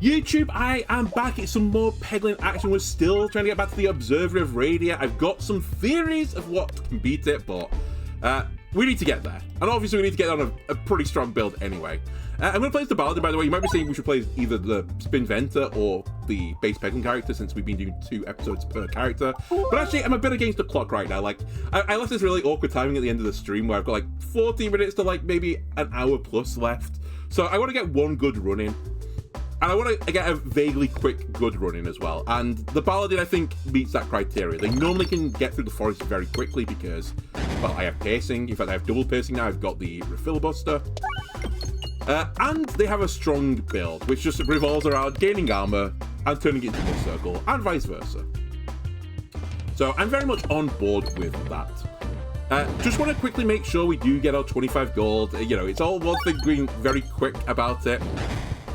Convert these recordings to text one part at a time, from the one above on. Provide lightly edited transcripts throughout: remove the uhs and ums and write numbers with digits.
YouTube, I am back. It's some more Peglin action. We're still trying to get back to the Observer of Radia. I've got some theories of what can beat it, but we need to get there. And obviously we need to get on a pretty strong build anyway. I'm going to play as the Paladin, by the way. You might be saying we should play as either the Spinventer or the base Peglin character, since we've been doing 2 episodes per character. But actually, I'm a bit against the clock right now. Like, I left this really awkward timing at the end of the stream where I've got like 40 minutes to like maybe an hour plus left. So I want to get one good run in. And I want to get a vaguely quick, good run in as well. And the Paladin, I think, meets that criteria. They normally can get through the forest very quickly because, well, I have piercing. In fact, I have double piercing now. I've got the Refilibuster. And they have a strong build, which just revolves around gaining armor and turning it into a circle, and vice versa. So I'm very much on board with that. Just want to quickly make sure we do get our 25 gold. You know, it's all one thing being very quick about it.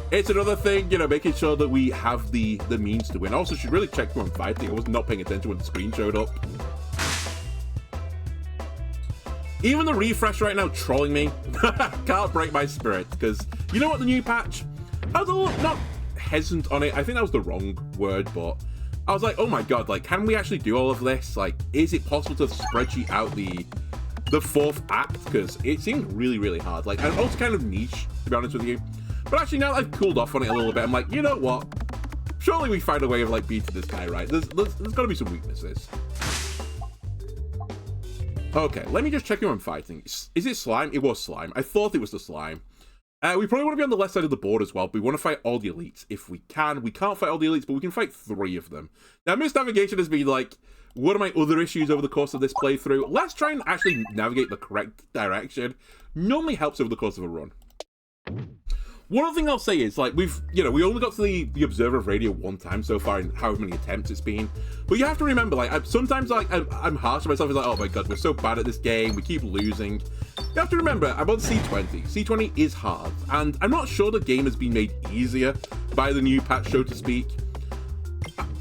It's another thing, you know, making sure that we have the means to win. Also, should really check who I'm fighting. I was not paying attention when the screen showed up. Even the refresh right now trolling me can't break my spirit, because you know what, the new patch, I was a little not hesitant on it. I think that was the wrong word, but I was like, oh my god, like, can we actually do all of this? Like, is it possible to spreadsheet out the 4th act? Because it seemed really, really hard. Like, and also kind of niche, to be honest with you. But actually, now that I've cooled off on it a little bit, I'm like, you know what? Surely we find a way of like beating this guy, right? There's got to be some weaknesses. Okay, let me just check who I'm fighting. Is it slime? It was slime. I thought it was the slime. We probably want to be on the left side of the board as well, but we want to fight all the elites if we can. We can't fight all the elites, but we can fight 3 of them. Now, misnavigation has been like one of my other issues over the course of this playthrough. Let's try and actually navigate the correct direction. Normally helps over the course of a run. One other thing I'll say is, like, we only got to the Observer of Radio 1 time so far in however many attempts it's been. But you have to remember, like, sometimes, like, I'm harsh on myself. It's like, oh my god, we're so bad at this game. We keep losing. You have to remember, I'm on C20. C20 is hard. And I'm not sure the game has been made easier by the new patch, so to speak.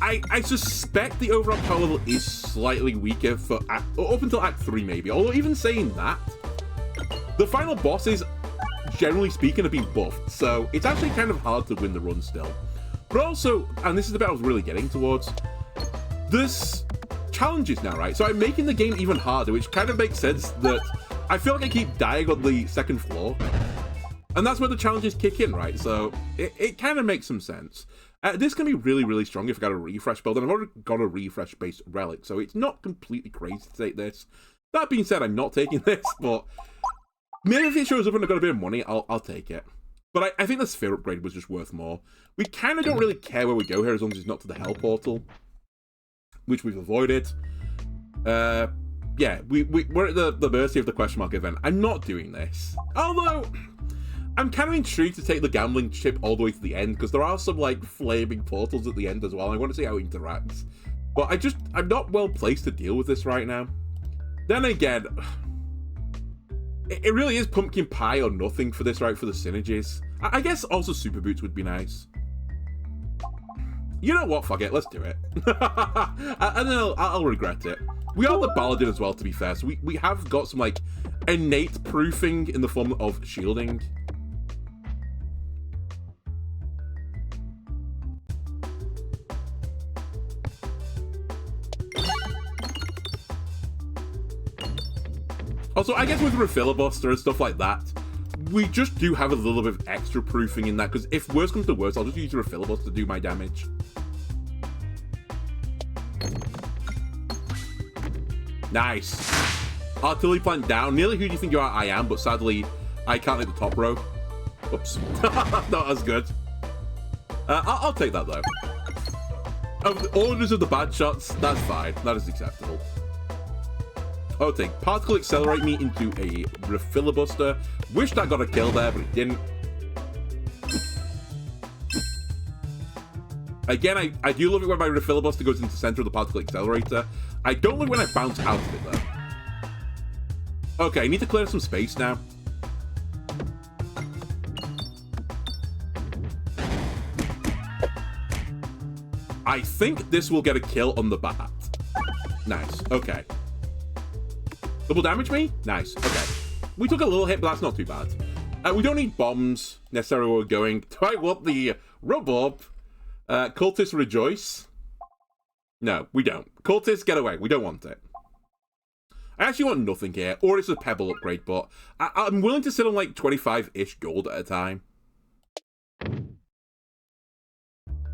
I suspect the overall power level is slightly weaker for up until Act 3, maybe. Although, even saying that, the final bosses, generally speaking, have been buffed, so it's actually kind of hard to win the run still. But also, and this is the bit I was really getting towards, there's challenges now, right? So I'm making the game even harder, which kind of makes sense that I feel like I keep dying on the 2nd floor, and that's where the challenges kick in, right? So it kind of makes some sense. This can be really, really strong if I got a refresh build, and I've already got a refresh-based relic, so it's not completely crazy to take this. That being said, I'm not taking this, but maybe if it shows up and I've got a bit of money, I'll take it. But I think the sphere upgrade was just worth more. We kind of don't really care where we go here as long as it's not to the Hell Portal, which we've avoided. Yeah, we're at the mercy of the question mark event. I'm not doing this. Although, I'm kind of intrigued to take the gambling chip all the way to the end, because there are some, like, flaming portals at the end as well. I want to see how it interacts. But I'm not well placed to deal with this right now. Then again, it really is pumpkin pie or nothing for this, right, for the synergies. I guess also super boots would be nice. You know what, fuck it, let's do it. And then I'll regret it. We are the Paladin as well, to be fair, so we have got some, like, innate proofing in the form of shielding. Also, I guess with Refilibuster and stuff like that, we just do have a little bit of extra proofing in that, because if worse comes to worse, I'll just use the Refilibuster to do my damage. Nice. Artillery plant down. Nearly who do you think you are? I am, but sadly, I can't hit the top row. Oops. Not as good. I'll take that, though. Of the orders of the bad shots, that's fine. That is acceptable. I'll take Particle Accelerate me into a Refilibuster. Wish that got a kill there, but it didn't. Again, I do love it when my Refilibuster goes into the center of the Particle Accelerator. I don't love it when I bounce out of it, though. Okay, I need to clear some space now. I think this will get a kill on the bat. Nice, okay. Double damage me? Nice, okay. We took a little hit, but that's not too bad. We don't need bombs necessarily where we're going. Do I want the rub up? Cultists rejoice? No, we don't. Cultists, get away. We don't want it. I actually want nothing here, or it's a pebble upgrade, but I'm willing to sit on like 25-ish gold at a time.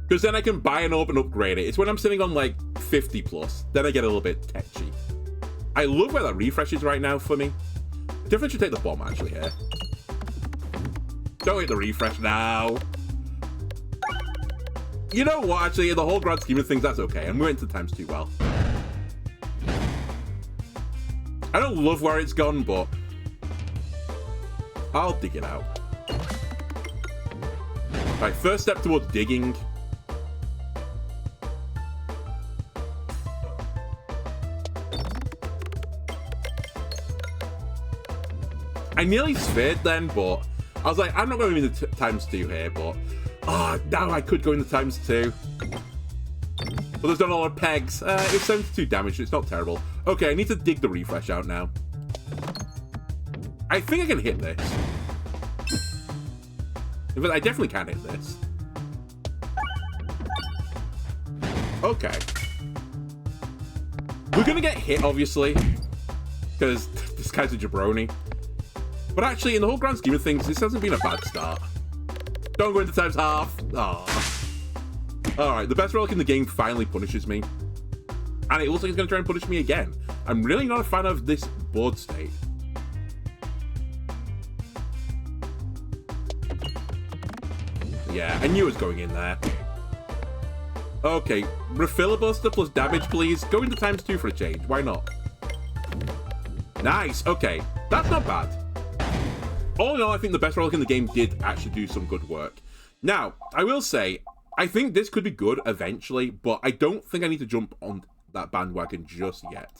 Because then I can buy an orb and upgrade it. It's when I'm sitting on like 50 plus, then I get a little bit tetchy. I love where that refresh is right now for me. I definitely should take the bomb actually here. Don't hit the refresh now. You know what, actually, in the whole grand scheme of things, that's okay. I'm going to times 2 well. I don't love where it's gone, but I'll dig it out. Right, first step towards digging. I nearly sphered then, but I was like, I'm not going into times 2 here, but now I could go into times 2. But there's not a lot of pegs. It's 72 damage, so it's not terrible. Okay, I need to dig the refresh out now. I think I can hit this. In fact, I definitely can hit this. Okay. We're gonna get hit, obviously, because this guy's a jabroni. But actually, in the whole grand scheme of things, this hasn't been a bad start. Don't go into times half. Aww. Alright, the best relic in the game finally punishes me. And it looks like it's going to try and punish me again. I'm really not a fan of this board state. Yeah, I knew it was going in there. Okay, refilibuster plus damage, please. Go into times 2 for a change. Why not? Nice. Okay, that's not bad. All in all, I think the best relic in the game did actually do some good work. Now, I will say, I think this could be good eventually, but I don't think I need to jump on that bandwagon just yet.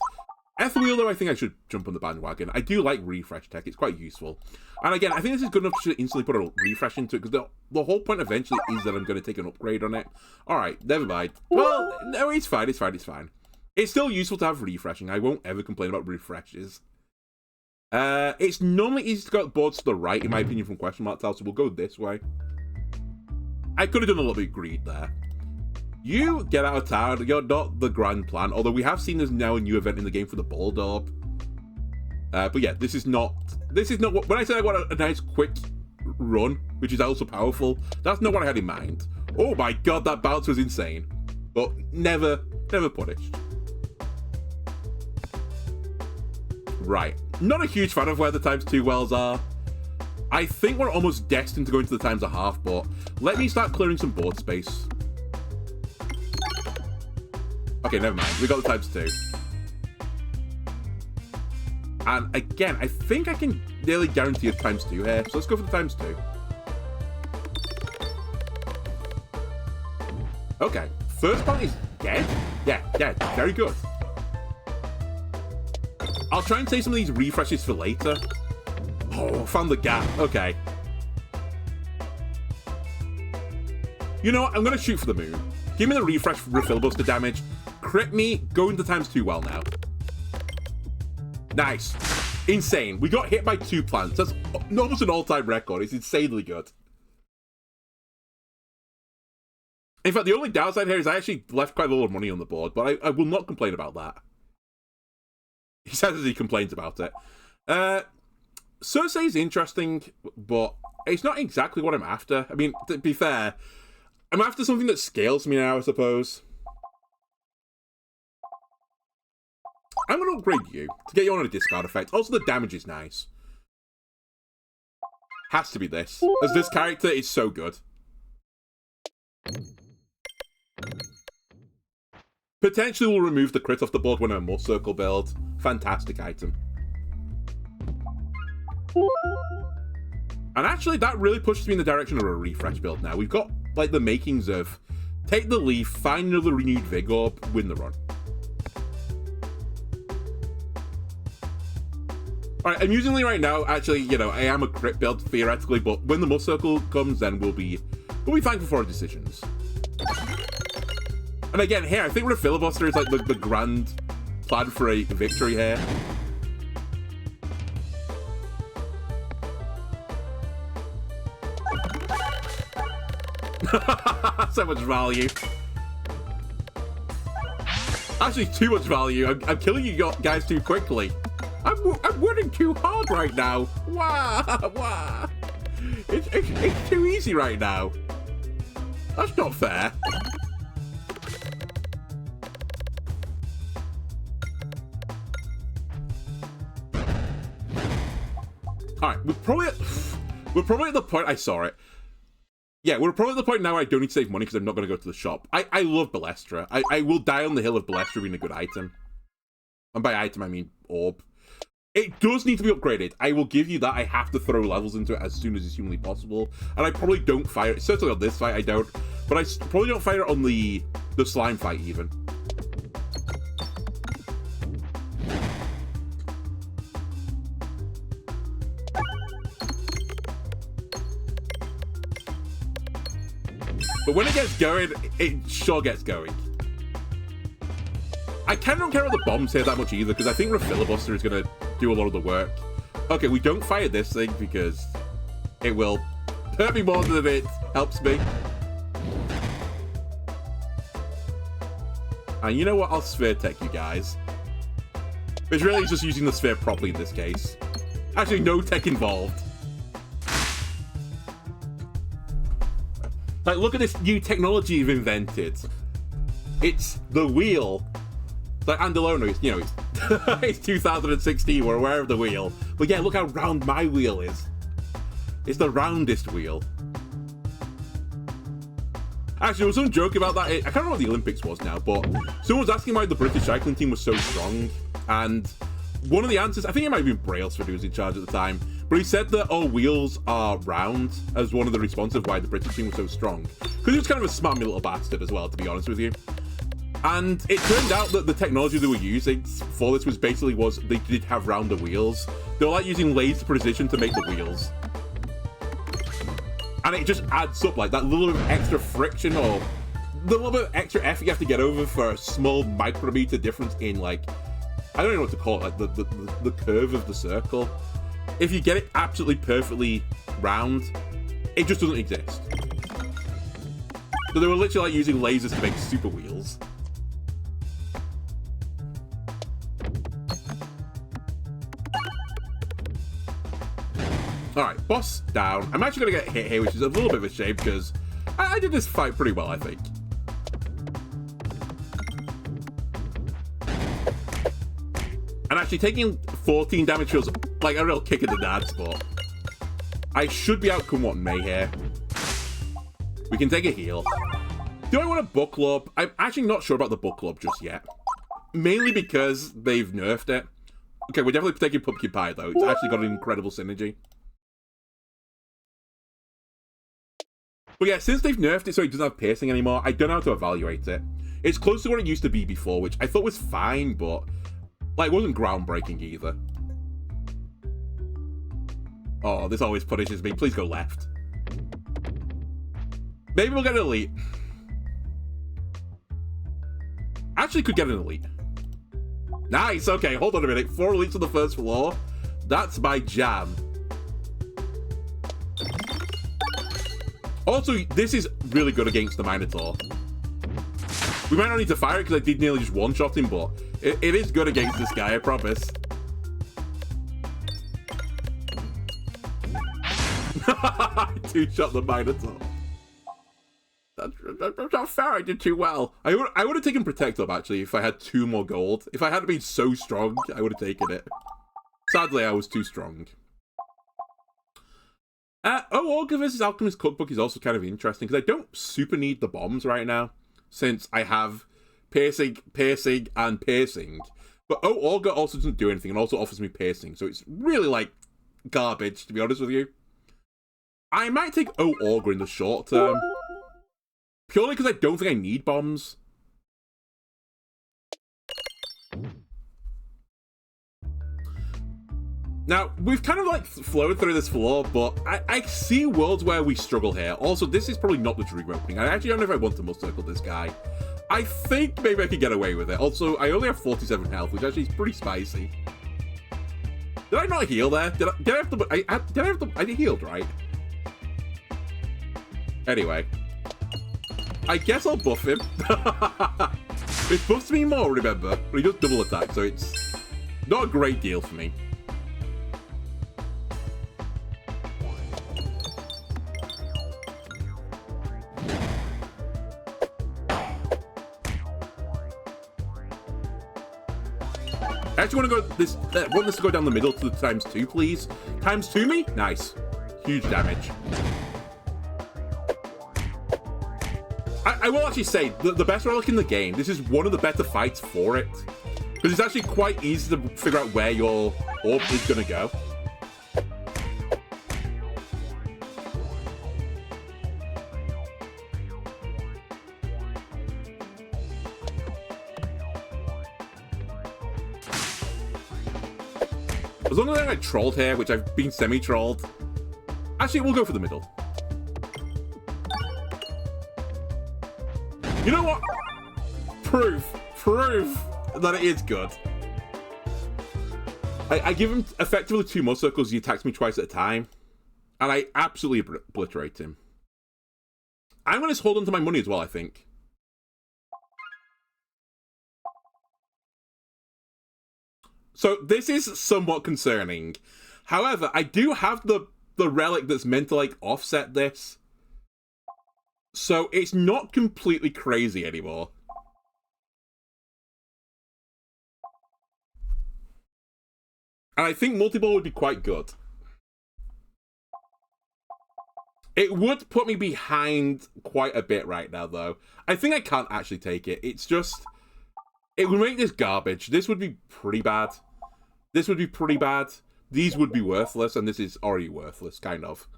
F-Wheel, though, I think I should jump on the bandwagon. I do like refresh tech. It's quite useful. And again, I think this is good enough to instantly put a refresh into it, because the whole point eventually is that I'm going to take an upgrade on it. Alright, never mind. Well, no, it's fine, it's fine, it's fine. It's still useful to have refreshing. I won't ever complain about refreshes. It's normally easy to go boards to the right, in my opinion, from question mark tile, so we'll go this way. I could have done a little bit of greed there. You get out of town. You're not the grand plan, although we have seen there's now a new event in the game for the ball orb. But yeah, this is not what, when I said I want a nice quick run, which is also powerful, that's not what I had in mind. Oh my god, that bounce was insane. But never punished. Right. Not a huge fan of where the times 2 wells are. I think we're almost destined to go into the times a half, but let me start clearing some board space. Okay, never mind. We got the times 2. And again, I think I can nearly guarantee a times 2 here, so let's go for the times 2. Okay, first part is dead? Yeah, dead. Very good. I'll try and save some of these refreshes for later. Oh, found the gap. Okay. You know what? I'm going to shoot for the moon. Give me the refresh refilibuster damage. Crit me. Go into times 2 well now. Nice. Insane. We got hit by 2 plants. That's almost an all-time record. It's insanely good. In fact, the only downside here is I actually left quite a lot of money on the board, but I will not complain about that. He says as he complains about it. Cersei is interesting, but it's not exactly what I'm after. I mean, to be fair, I'm after something that scales me now, I suppose. I'm going to upgrade you to get you on a discard effect. Also, the damage is nice. Has to be this, as this character is so good. Potentially will remove the crit off the board when I'm a Mud Circle build. Fantastic item. And actually, that really pushes me in the direction of a refresh build now. We've got, like, the makings of take the leaf, find another renewed Vigor orb, win the run. Alright, amusingly right now, actually, you know, I am a crit build, theoretically, but when the Mud Circle comes, then we'll be thankful for our decisions. And again, here, I think refilibuster is like the grand plan for a victory here. So much value. Actually, too much value. I'm killing you guys too quickly. I'm winning too hard right now. Wow, wow. It's too easy right now. That's not fair. Alright, we're probably at the point I saw it. Yeah, we're probably at the point now where I don't need to save money because I'm not going to go to the shop. I love Balestra. I will die on the hill of Balestra being a good item. And by item, I mean orb. It does need to be upgraded. I will give you that. I have to throw levels into it as soon as it's humanly possible. And I probably don't fire it. Certainly on this fight, I don't. But I probably don't fire it on the slime fight, even. But when it gets going, it sure gets going. I kind of don't care about the bombs here that much either, because I think Refilibuster is going to do a lot of the work. Okay, we don't fire this thing because it will hurt me more than it helps me. And you know what? I'll sphere tech you guys. It's really just using the sphere properly in this case. Actually, no tech involved. Like, look at this new technology you've invented. It's the wheel. Like, Andalona, you know, it's 2016, we're aware of the wheel. But yeah, look how round my wheel is. It's the roundest wheel. Actually, there was some joke about that. I can't remember what the Olympics was now, but someone was asking why the British cycling team was so strong. And one of the answers, I think it might have been Brailsford who was in charge at the time, but he said that all wheels are round as one of the responses of why the British team was so strong. Because he was kind of a smarmy little bastard as well, to be honest with you. And it turned out that the technology they were using for this was they did have rounder wheels. They were like using laser precision to make the wheels. And it just adds up, like that little bit of extra friction or the little bit of extra effort you have to get over for a small micrometer difference in, like, I don't know what to call it, like the curve of the circle. If you get it absolutely perfectly round, it just doesn't exist. So they were literally like using lasers to make super wheels. Alright, boss down. I'm actually going to get hit here, which is a little bit of a shame because I did this fight pretty well, I think. And actually taking 14 damage feels like a real kick in the dad spot. I should be outcome what May here. We can take a heal. Do I want a book club? I'm actually not sure about the book club just yet. Mainly because they've nerfed it. Okay, we're definitely taking Pumpkin Pie though. It's actually got an incredible synergy. But yeah, since they've nerfed it so it doesn't have piercing anymore, I don't know how to evaluate it. It's close to what it used to be before, which I thought was fine, but like, it wasn't groundbreaking either. Oh, this always punishes me. Please go left. Maybe we'll get an elite. Actually could get an elite. Nice, okay, hold on a minute. 4 elites on the first floor. That's my jam. Also, this is really good against the Minotaur. We might not need to fire it because I did nearly just one-shot him, but it is good against this guy, I promise. Two-shot the Minotaur. That's not fair, I did too well. I would have taken Protect Up, actually, if I had 2 more gold. If I hadn't been so strong, I would have taken it. Sadly, I was too strong. Augur vs. Alchemist Cookbook is also kind of interesting, because I don't super need the bombs right now, since I have piercing, and piercing. But Augur also doesn't do anything, and also offers me piercing, so it's really, like, garbage, to be honest with you. I might take Augur in the short term, purely because I don't think I need bombs. Now, we've kind of like flowed through this floor, but I see worlds where we struggle here. Also, this is probably not the dream opening. I actually don't know if I want to must circle this guy. I think maybe I could get away with it. Also, I only have 47 health, which actually is pretty spicy. Did I not heal there? Did I have to... I healed, right? Anyway. I guess I'll buff him. It buffs me more, remember? But he does double attack, so it's not a great deal for me. I actually want to go this. Want this to go down the middle to the ×2, please. ×2 me? Nice. Huge damage. I will actually say, the best relic in the game, this is one of the better fights for it. Because it's actually quite easy to figure out where your orb is going to go. As long as I get trolled here, which I've been semi-trolled. Actually, we'll go for the middle. You know what? Proof that it is good. I give him effectively 2 more circles, he attacks me twice at a time. And I absolutely obliterate him. I'm going to hold on to my money as well, I think. So this is somewhat concerning. However, I do have the relic that's meant to, like, offset this. So it's not completely crazy anymore. And I think multi-ball would be quite good. It would put me behind quite a bit right now, though. I think I can't actually take it. It's just... It would make this garbage. This would be pretty bad. This would be pretty bad. These would be worthless, and this is already worthless, kind of.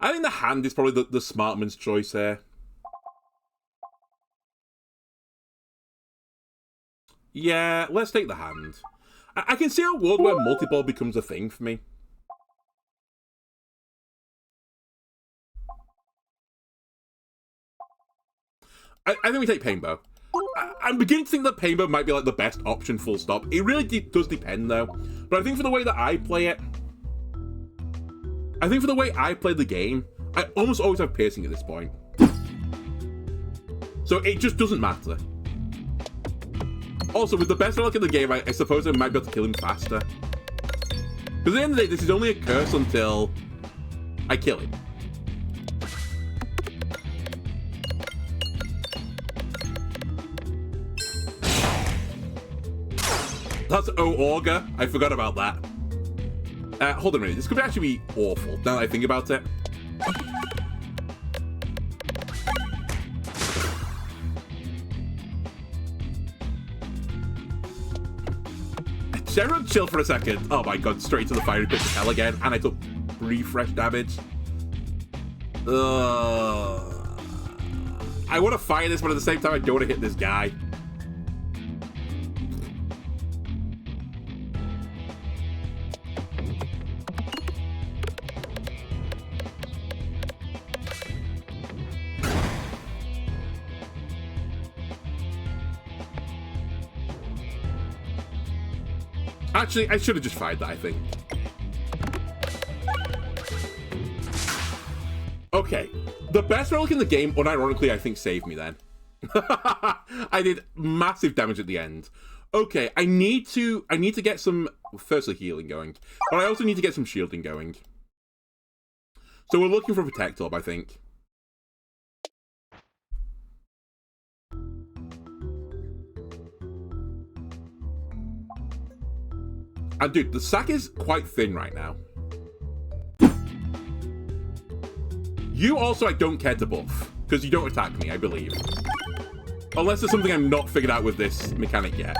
I think the hand is probably the smart man's choice here. Yeah, let's take the hand. I can see a world where multi-ball becomes a thing for me. I think we take Painbow. I'm beginning to think that Painbow might be like the best option, full stop. It really does depend though. But I think for the way that I play it, I think for the way I play the game, I almost always have piercing at this point. So it just doesn't matter. Also, with the best relic in the game, I suppose I might be able to kill him faster. Because at the end of the day, this is only a curse until I kill him. That's Augur. I forgot about that. Hold on a minute. This could actually be awful, now that I think about it. Should everyone chill for a second? Oh my god, straight to the fiery pit of hell again, and I took refresh damage. I want to fire this, but at the same time, I don't want to hit this guy. Actually, I should have just fired that, I think. Okay. The best relic in the game, unironically, I think saved me then. I did massive damage at the end. Okay, I need to get some, firstly, healing going. But I also need to get some shielding going. So we're looking for a Protect Orb, I think. And dude, the sack is quite thin right now. You also, I don't care to buff, because you don't attack me, I believe. Unless there's something I'm not figured out with this mechanic yet.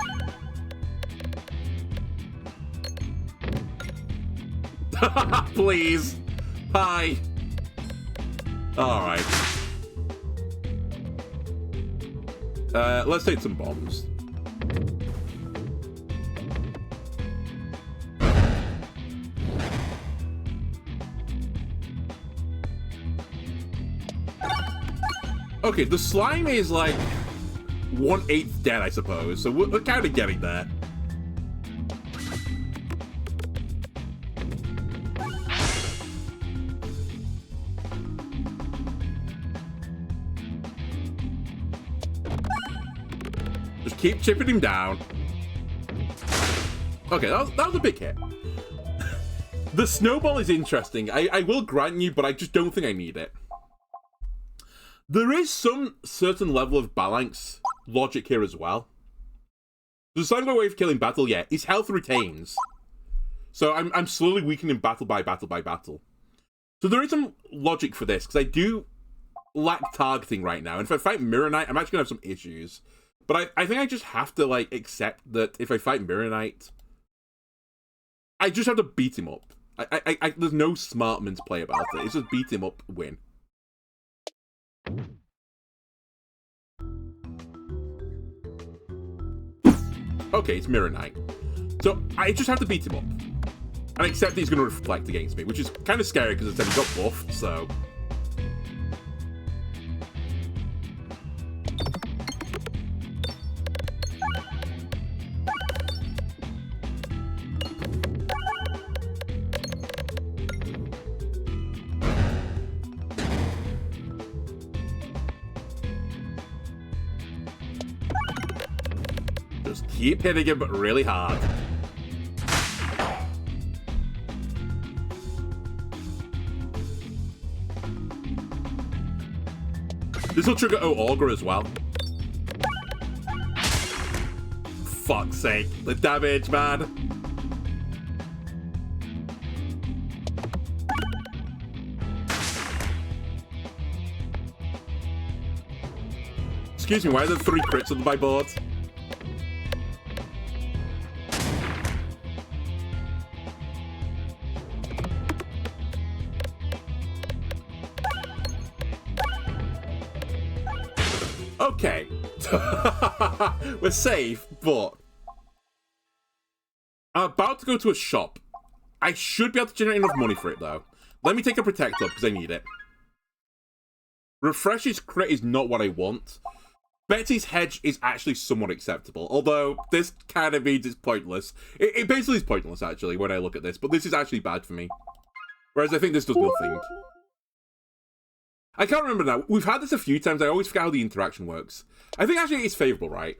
Please. Hi. Alright. Let's take some bombs. Okay, the slime is like 1/8 dead, I suppose, so we're kind of getting there. keep chipping him down. Okay, that was a big hit. The snowball is interesting. I will grant you, but I just don't think I need it. There is some certain level of balance logic here as well. The deciding way of killing battle, yeah, his health retains. So I'm slowly weakening battle by battle by battle. So there is some logic for this, because I do lack targeting right now. And if I fight Mirror Knight, I'm actually going to have some issues. But I think I just have to, like, accept that if I fight Mirror Knight, I just have to beat him up. There's no smart mince play about it. It's just beat him up, win. Okay, it's Mirror Knight. So I just have to beat him up. And accept that he's going to reflect against me, which is kind of scary because I said he got buffed, so... Just keep hitting him really hard. This will trigger Augur as well. Fuck's sake, the damage, man. Excuse me, why are there 3 crits on my board? Okay. We're safe, but... I'm about to go to a shop. I should be able to generate enough money for it, though. Let me take a Protect up, because I need it. Refresh's crit is not what I want. Betsy's Hedge is actually somewhat acceptable, although this kind of means it's pointless. It basically is pointless, actually, when I look at this, but this is actually bad for me. Whereas I think this does nothing. I can't remember now. We've had this a few times. I always forget how the interaction works. I think actually it's favourable, right?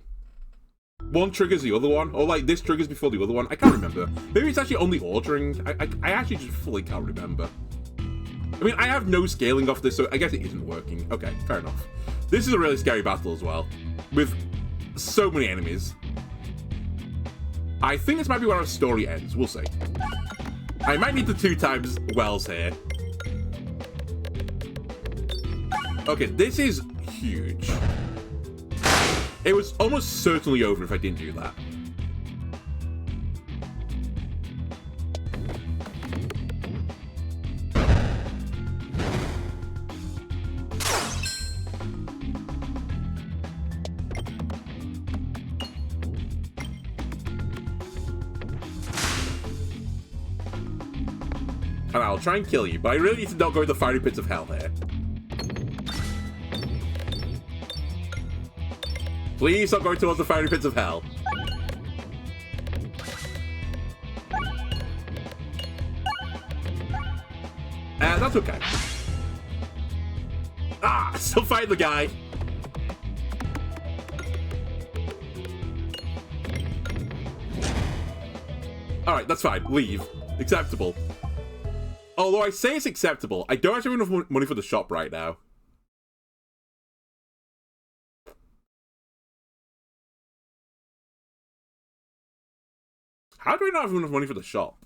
One triggers the other one, or like this triggers before the other one. I can't remember. Maybe it's actually only ordering. I actually just fully can't remember. I mean, I have no scaling off this, so I guess it isn't working. Okay, fair enough. This is a really scary battle as well, with so many enemies. I think this might be where our story ends. We'll see. I might need the 2 times wells here. Okay, this is huge. It was almost certainly over if I didn't do that. And I'll try and kill you, but I really need to not go in the fiery pits of hell here. Please stop going towards the fiery pits of hell. That's okay. Ah, still fighting the guy. Alright, that's fine. Leave. Acceptable. Although I say it's acceptable, I don't actually have enough money for the shop right now. How do I not have enough money for the shop?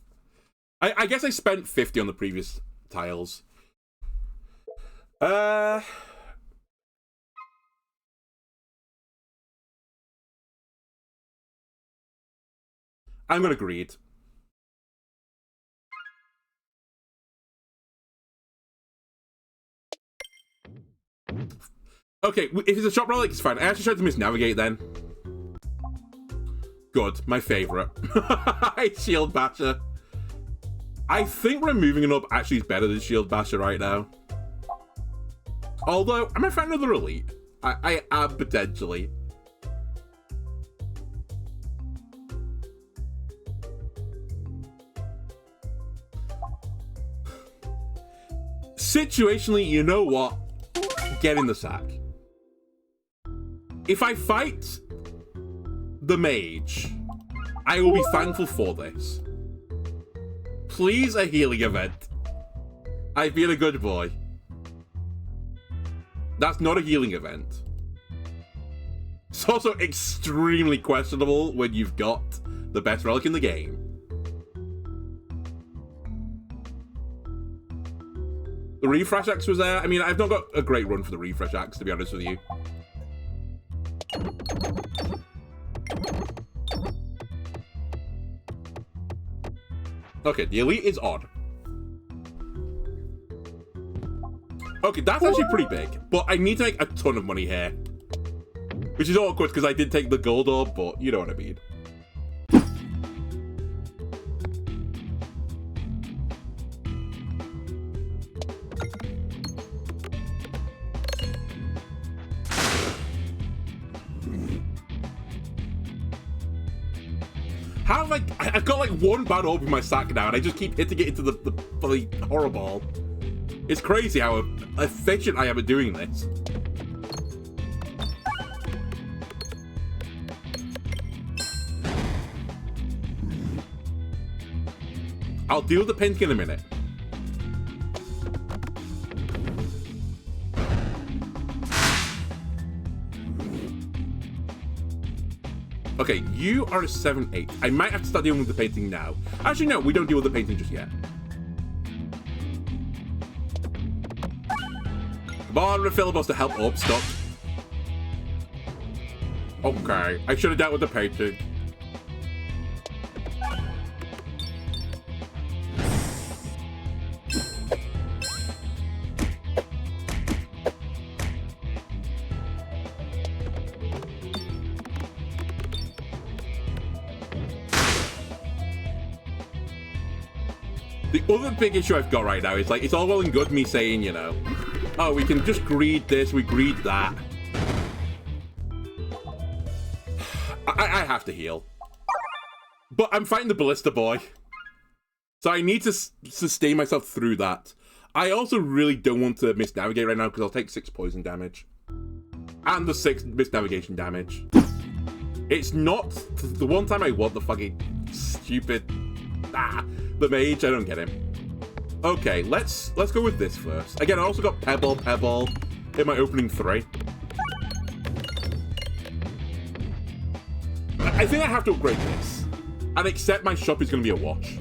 I guess I spent 50 on the previous tiles. I'm gonna greed. Okay, if it's a shop relic, it's fine. I actually tried to misnavigate then. Good, my favourite. Shield Basher. I think removing an up actually is better than Shield Basher right now. Although, I might find another elite. I am potentially. Situationally, you know what? Get in the sack. If I fight the mage. I will be thankful for this. Please, a healing event. I've been a good boy. That's not a healing event. It's also extremely questionable when you've got the best relic in the game. The refresh axe was there. I mean, I've not got a great run for the refresh axe, to be honest with you. Okay, the elite is odd. Okay, that's actually pretty big, but I need to make a ton of money here. Which is awkward because I did take the gold orb, but you know what I mean. How have I've got like one bad orb in my sack now and I just keep hitting it into the bloody horror ball. It's crazy how efficient I am at doing this. I'll deal with the painting in a minute. Okay, you are a 7-8. I might have to start dealing with the painting now. Actually, no, we don't deal with the painting just yet. Come on, refillable to help up, stop. Okay, I should have dealt with the painting. The other big issue I've got right now is, like, it's all well and good me saying, you know, oh, we can just greed this, we greed that. I have to heal. But I'm fighting the Ballista Boy. So I need to sustain myself through that. I also really don't want to misnavigate right now because I'll take 6 poison damage. And the 6 misnavigation damage. It's not the one time I want the fucking stupid... the mage, I don't get him. Okay, let's go with this first. Again, I also got Pebble in my opening 3. I think I have to upgrade this. And accept my shop is going to be a wash.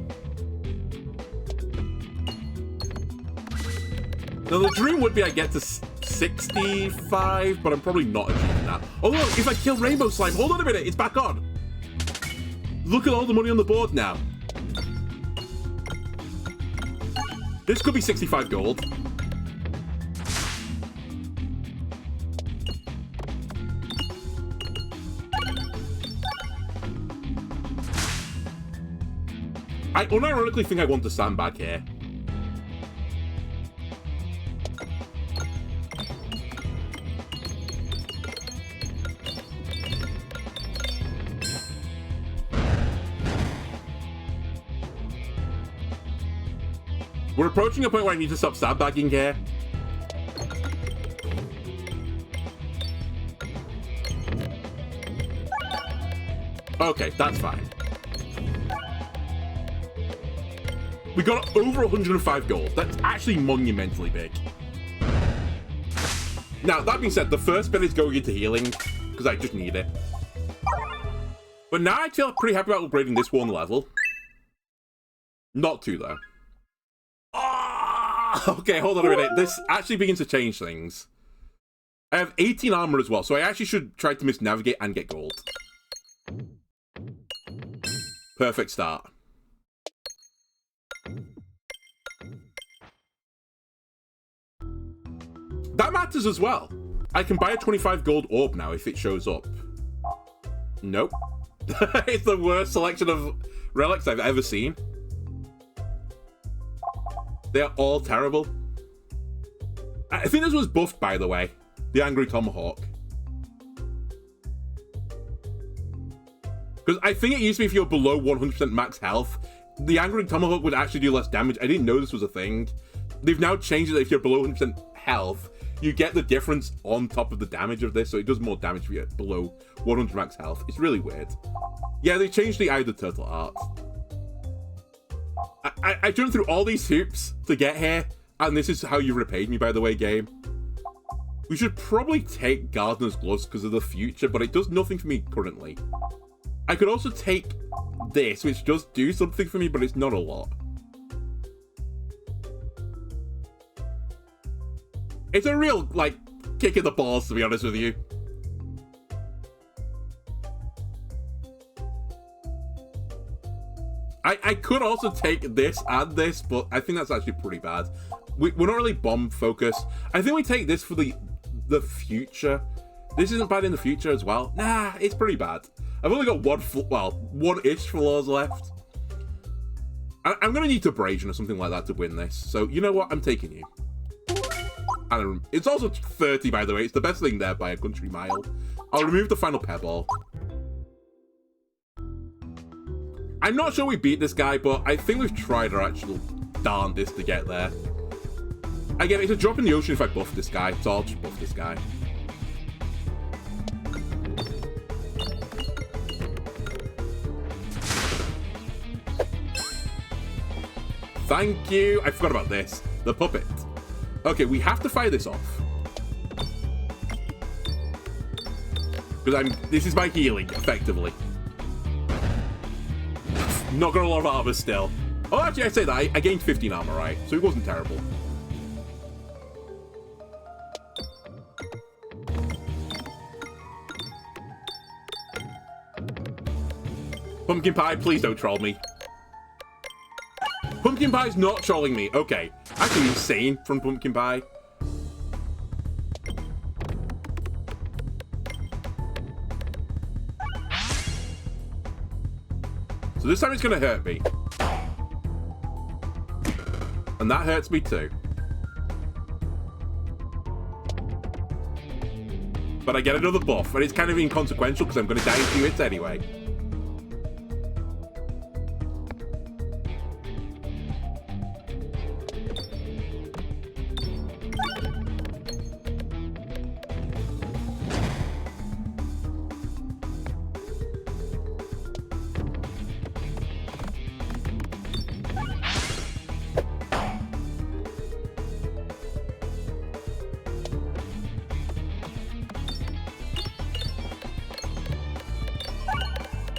Now, the dream would be I get to 65, but I'm probably not achieving that. Although, if I kill Rainbow Slime, hold on a minute, it's back on. Look at all the money on the board now. This could be 65 gold. I unironically think I want to sandbag here. We're approaching a point where I need to stop sandbagging here. Okay, that's fine. We got over 105 gold. That's actually monumentally big. Now, that being said, the first bit is going into healing, because I just need it. But now I feel pretty happy about upgrading this one level. Not 2, though. Okay, hold on a minute. This actually begins to change things. I have 18 armor as well, so I actually should try to misnavigate and get gold. Perfect start. That matters as well. I can buy a 25 gold orb now if it shows up. Nope. It's the worst selection of relics I've ever seen. They are all terrible. I think this was buffed, by the way. The Angry Tomahawk. Because I think it used to be if you're below 100% max health, the Angry Tomahawk would actually do less damage. I didn't know this was a thing. They've now changed it that if you're below 100% health, you get the difference on top of the damage of this, so it does more damage if you're below 100 max health. It's really weird. Yeah, they changed the Eye of the Turtle art. I jumped through all these hoops to get here, and this is how you repaid me, by the way, game. We should probably take Gardener's Gloves because of the future, but it does nothing for me currently. I could also take this, which does do something for me, but it's not a lot. It's a real, like, kick in the balls, to be honest with you. I could also take this and this, but I think that's actually pretty bad. We're not really bomb focused. I think we take this for the future. This isn't bad in the future as well. Nah, it's pretty bad. I've only got one-ish flaws left. I'm going to need Abrasion or something like that to win this. So, you know what? I'm taking you. And it's also 30, by the way. It's the best thing there by a country mile. I'll remove the final Pebble. I'm not sure we beat this guy, but I think we've tried our actual darndest to get there. Again, it's a drop in the ocean if I buff this guy, so I'll just buff this guy. Thank you. I forgot about this. The puppet. Okay, we have to fire this off. Because this is my healing, effectively. Not got a lot of armor still. Oh, actually, I say that. I gained 15 armor, right? So it wasn't terrible. Pumpkin Pie, please don't troll me. Pumpkin Pie's not trolling me. Okay. Actually insane from Pumpkin Pie. So this time it's going to hurt me. And that hurts me too. But I get another buff, and it's kind of inconsequential because I'm going to die in 2 hits anyway.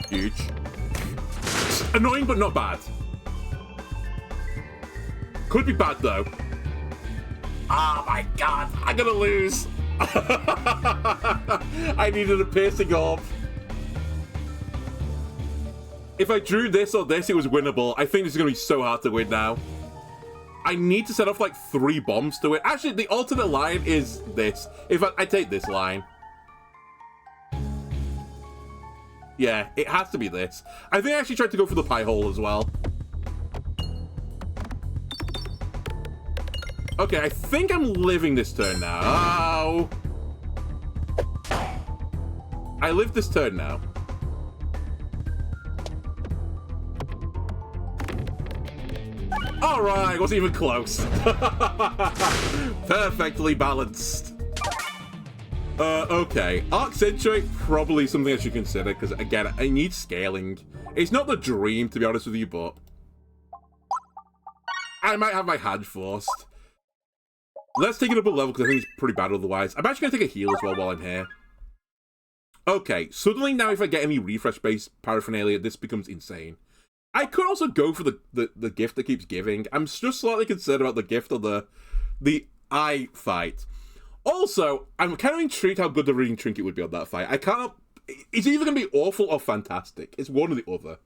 Huge. Annoying, but not bad. Could be bad, though. Oh my god, I'm gonna lose. I needed a piercing orb. If I drew this or this, it was winnable. I think this is gonna be so hard to win now. I need to set off like 3 bombs to it. Actually, the alternate line is this. If I take this line. Yeah, it has to be this. I think I actually tried to go for the pie hole as well. Okay, I think I'm living this turn now. Oh! I lived this turn now. Alright, wasn't even close. Perfectly balanced. Okay. Accentuate, probably something I should consider, because, again, I need scaling. It's not the dream, to be honest with you, but I might have my hand forced. Let's take it up a level, because I think it's pretty bad otherwise. I'm actually going to take a heal as well while I'm here. Okay, suddenly now if I get any refresh-based paraphernalia, this becomes insane. I could also go for the gift that keeps giving. I'm just slightly concerned about the gift or the eye fight. Also, I'm kind of intrigued how good the reading trinket would be on that fight. I can't... It's either going to be awful or fantastic. It's one or the other.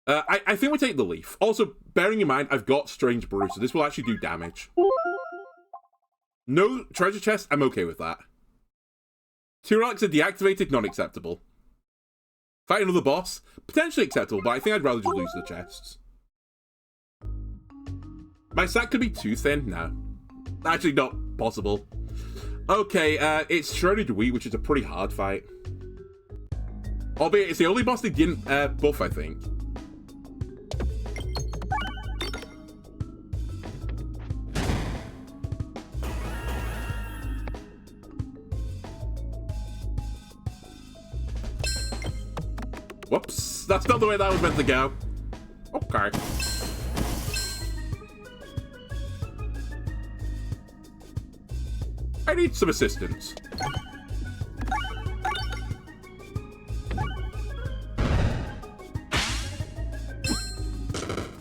I think we take the leaf. Also, bearing in mind, I've got Strange Brew, so this will actually do damage. No treasure chest, I'm okay with that. 2 relics are deactivated, not acceptable. Fight another boss, potentially acceptable, but I think I'd rather just lose the chests. My sack could be too thin? No. Actually, not possible. Okay, it's Shredded Wheat, which is a pretty hard fight. Albeit, it's the only boss they didn't buff, I think. Whoops. That's not the way that was meant to go. Okay. I need some assistance.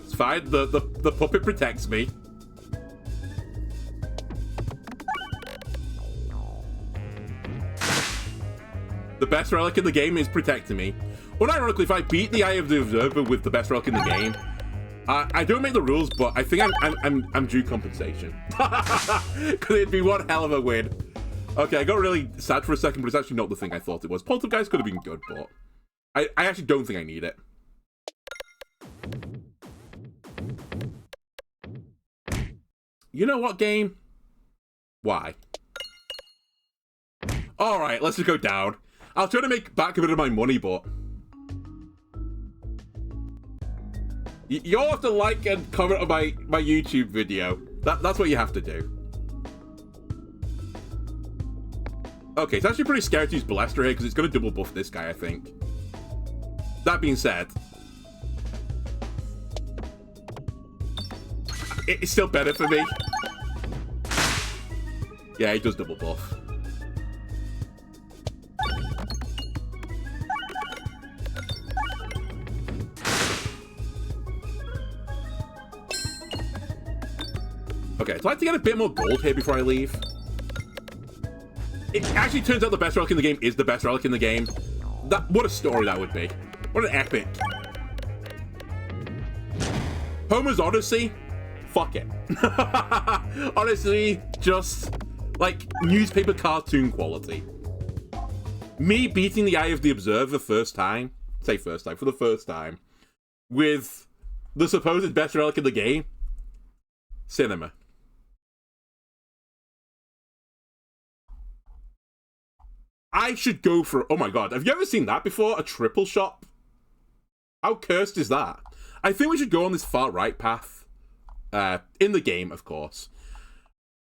It's fine. The puppet protects me. The best relic in the game is protecting me. Well, ironically, if I beat the Eye of the Observer with the best relic in the game, I don't make the rules, but I think I'm due compensation. Because it'd be one hell of a win. Okay, I got really sad for a second, but it's actually not the thing I thought it was. Poltergeist could have been good, but I actually don't think I need it. You know what, game? Why? Alright, let's just go down. I'll try to make back a bit of my money, but... You'll have to like and comment on my YouTube video. That's what you have to do. Okay, it's actually pretty scary to use Ballester here, because it's going to double buff this guy, I think. That being said... It's still better for me. Yeah, it does double buff. Okay, I'd like to get a bit more gold here before I leave. It actually turns out the best relic in the game is the best relic in the game. What a story that would be. What an epic. Homer's Odyssey? Fuck it. Honestly, just like newspaper cartoon quality. Me beating the Eye of the Observer for the first time, with the supposed best relic in the game. Cinema. I should go for... Oh my god, have you ever seen that before? A triple shot? How cursed is that? I think we should go on this far right path. In the game, of course.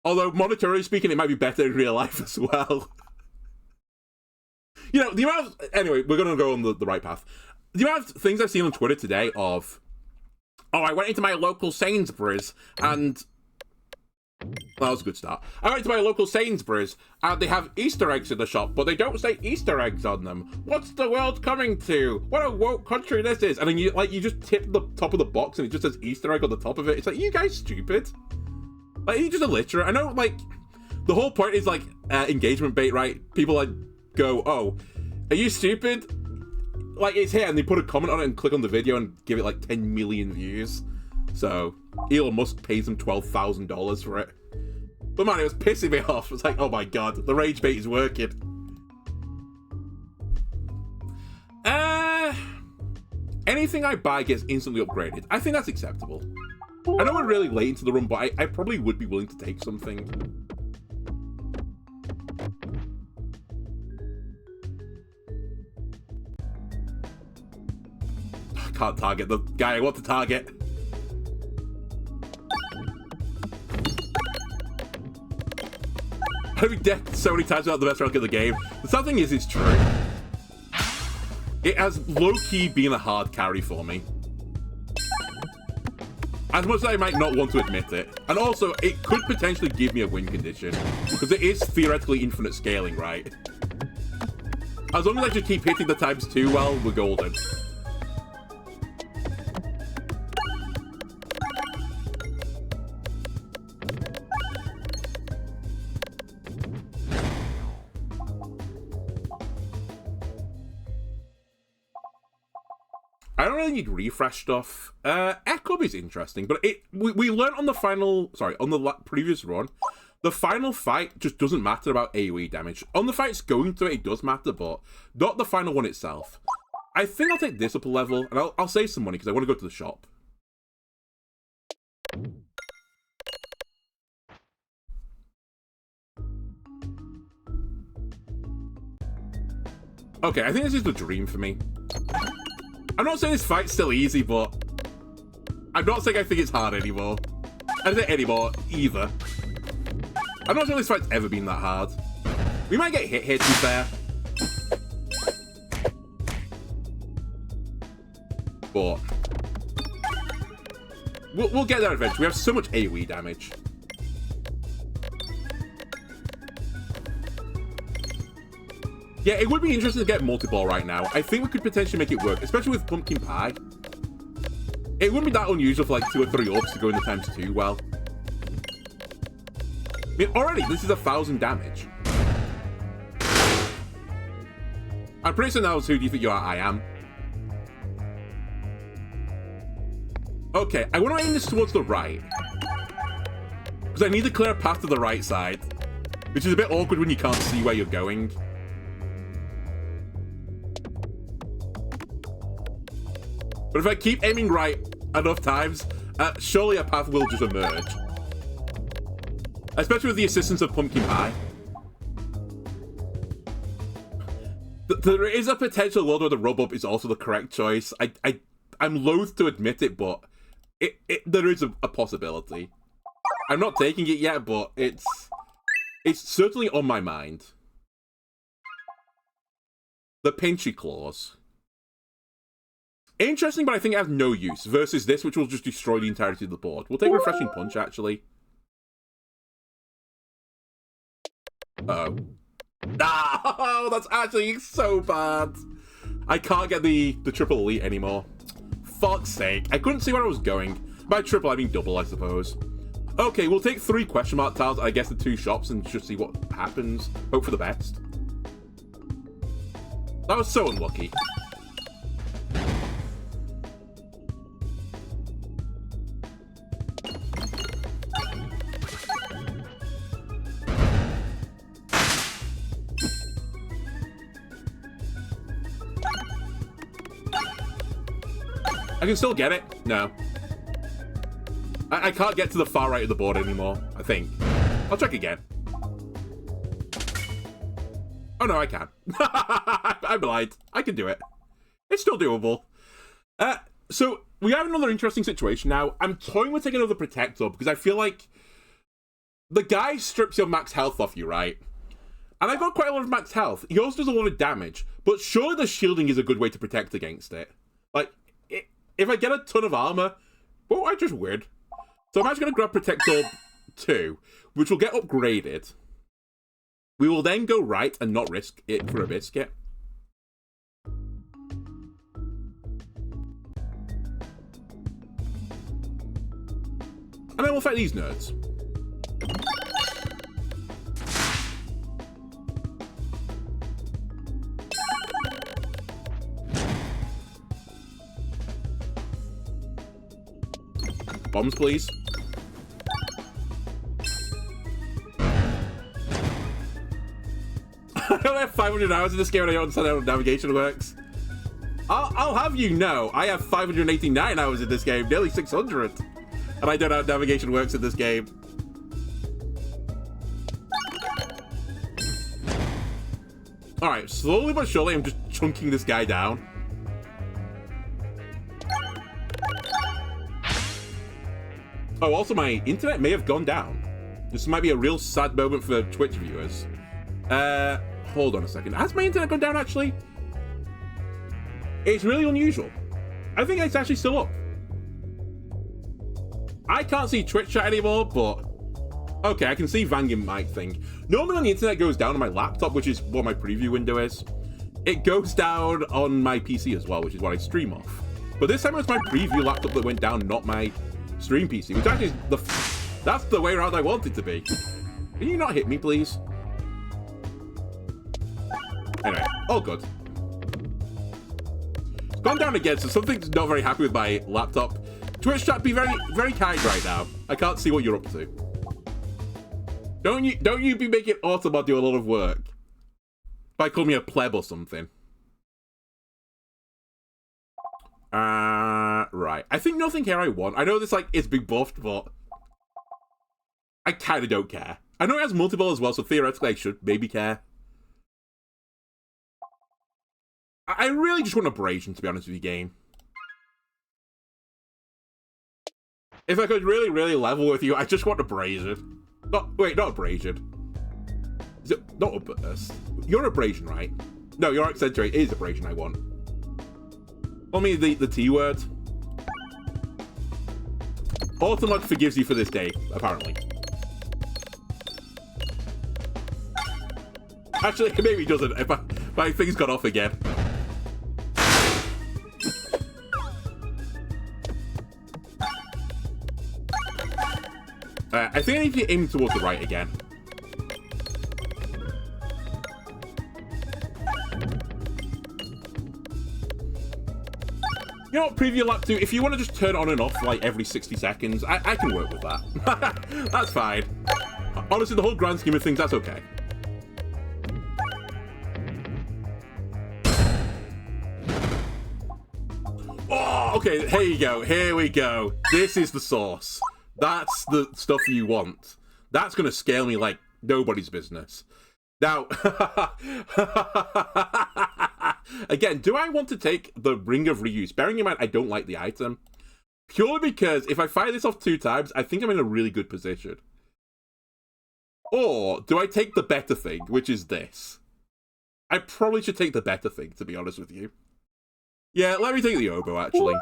Although, monetarily speaking, it might be better in real life as well. You know, the amount of... Anyway, we're going to go on the right path. The amount of things I've seen on Twitter today of... Oh, I went into my local Sainsbury's and... Well, that was a good start. I went to my local Sainsbury's and they have Easter eggs in the shop, but they don't say Easter eggs on them. What's the world coming to? What a woke country this is. And then you just tip the top of the box and it just says Easter egg on the top of it. It's like, you guys stupid? Like, you're just illiterate. I know, like, the whole point is, like, engagement bait, right? People, like, go, oh, are you stupid? Like, it's here, and they put a comment on it and click on the video and give it, like, 10 million views. So, Elon Musk pays them $12,000 for it. But man, it was pissing me off. It's like, oh my god, the rage bait is working. Anything I buy gets instantly upgraded. I think that's acceptable. I know we're really late into the run, but I probably would be willing to take something. I can't target the guy I want to target. I've been dead so many times about the best relic of the game. The sad thing is, it's true. It has low-key been a hard carry for me. As much as I might not want to admit it. And also, it could potentially give me a win condition. Because it is theoretically infinite scaling, right? As long as I just keep hitting the ×2 well, we're golden. I don't really need refresh stuff. Echo is interesting, but we learned on the previous run, the final fight just doesn't matter about AoE damage. On the fights going through it does matter, but not the final one itself. I think I'll take this up a level, and I'll save some money because I want to go to the shop. Okay, I think this is the dream for me. I'm not saying this fight's still easy, but I'm not saying I think it's hard anymore. I don't think anymore, either. I'm not sure this fight's ever been that hard. We might get hit here, to be fair. But we'll get there eventually. We have so much AoE damage. Yeah, it would be interesting to get multi-ball right now. I think we could potentially make it work, especially with Pumpkin Pie. It wouldn't be that unusual for like 2 or 3 orbs to go in the ×2 well. I mean, already, this is 1,000 damage. I'm pretty certain that was who do you think you are? I am. Okay, I want to aim this towards the right. Because I need to clear a path to the right side. Which is a bit awkward when you can't see where you're going. But if I keep aiming right enough times, surely a path will just emerge. Especially with the assistance of Pumpkin Pie. There is a potential world where the rub-up is also the correct choice. I'm loath to admit it, but there is a possibility. I'm not taking it yet, but it's certainly on my mind. The Pinchy Claws. Interesting, but I think it has no use, versus this, which will just destroy the entirety of the board. We'll take Refreshing Punch, actually. Uh-oh. No, that's actually so bad. I can't get the triple elite anymore. Fuck's sake. I couldn't see where I was going. By triple, I mean double, I suppose. Okay, we'll take 3 question mark tiles, I guess the 2 shops, and just see what happens. Hope for the best. That was so unlucky. I can still get it? No. I can't get to the far right of the board anymore, I think. I'll check again. Oh no, I can. I'm lied. I can do it. It's still doable. So, we have another interesting situation now. I'm toying with taking another Protector because I feel like the guy strips your max health off you, right? And I've got quite a lot of max health. He also does a lot of damage, but surely the shielding is a good way to protect against it. Like, if I get a ton of armor, well, I just weird. So I'm actually going to grab Protect Orb 2, which will get upgraded. We will then go right and not risk it for a biscuit. And then we'll fight these nerds. Bombs, please. I only have 500 hours in this game and I don't understand how navigation works. I'll have you know, I have 589 hours in this game, nearly 600. And I don't know how navigation works in this game. Alright, slowly but surely I'm just chunking this guy down. Oh, also my internet may have gone down. This might be a real sad moment for Twitch viewers. Hold on a second. Has my internet gone down, actually? It's really unusual. I think it's actually still up. I can't see Twitch chat anymore, but... Okay, I can see Vanguard mic thing. Normally when the internet goes down on my laptop, which is what my preview window is, it goes down on my PC as well, which is what I stream off. But this time it was my preview laptop that went down, not my stream PC, which actually is that's the way around I want it to be. Can you not hit me, please? Anyway, all good. It's gone down again, so something's not very happy with my laptop. Twitch chat, be very, very kind right now. I can't see what you're up to. Don't you be making Autobot do a lot of work by calling me a pleb or something. Right. I think nothing here I want. I know this, like, is big buffed, but I kind of don't care. I know it has multiple as well, so theoretically I should maybe care. I really just want Abrasion, to be honest with you, game. If I could really, really level with you, I just want Abrasion. Wait, not Abrasion. Is it not a burst? You're Abrasion, right? No, you're Accentuate. It is Abrasion I want. I mean, the T word. Automod forgives you for this day, apparently. Actually, maybe he doesn't. If my thing's got off again. I think I need to be aiming towards the right again. You know what, preview lap 2, if you want to just turn on and off like every 60 seconds, I can work with that. That's fine. Honestly, the whole grand scheme of things, that's okay. Oh, okay, here you go. Here we go. This is the sauce. That's the stuff you want. That's going to scale me like nobody's business. Now, again, do I want to take the Ring of Reuse? Bearing in mind, I don't like the item. Purely because if I fire this off 2 times, I think I'm in a really good position. Or do I take the better thing, which is this? I probably should take the better thing, to be honest with you. Yeah, let me take the Oboe, actually.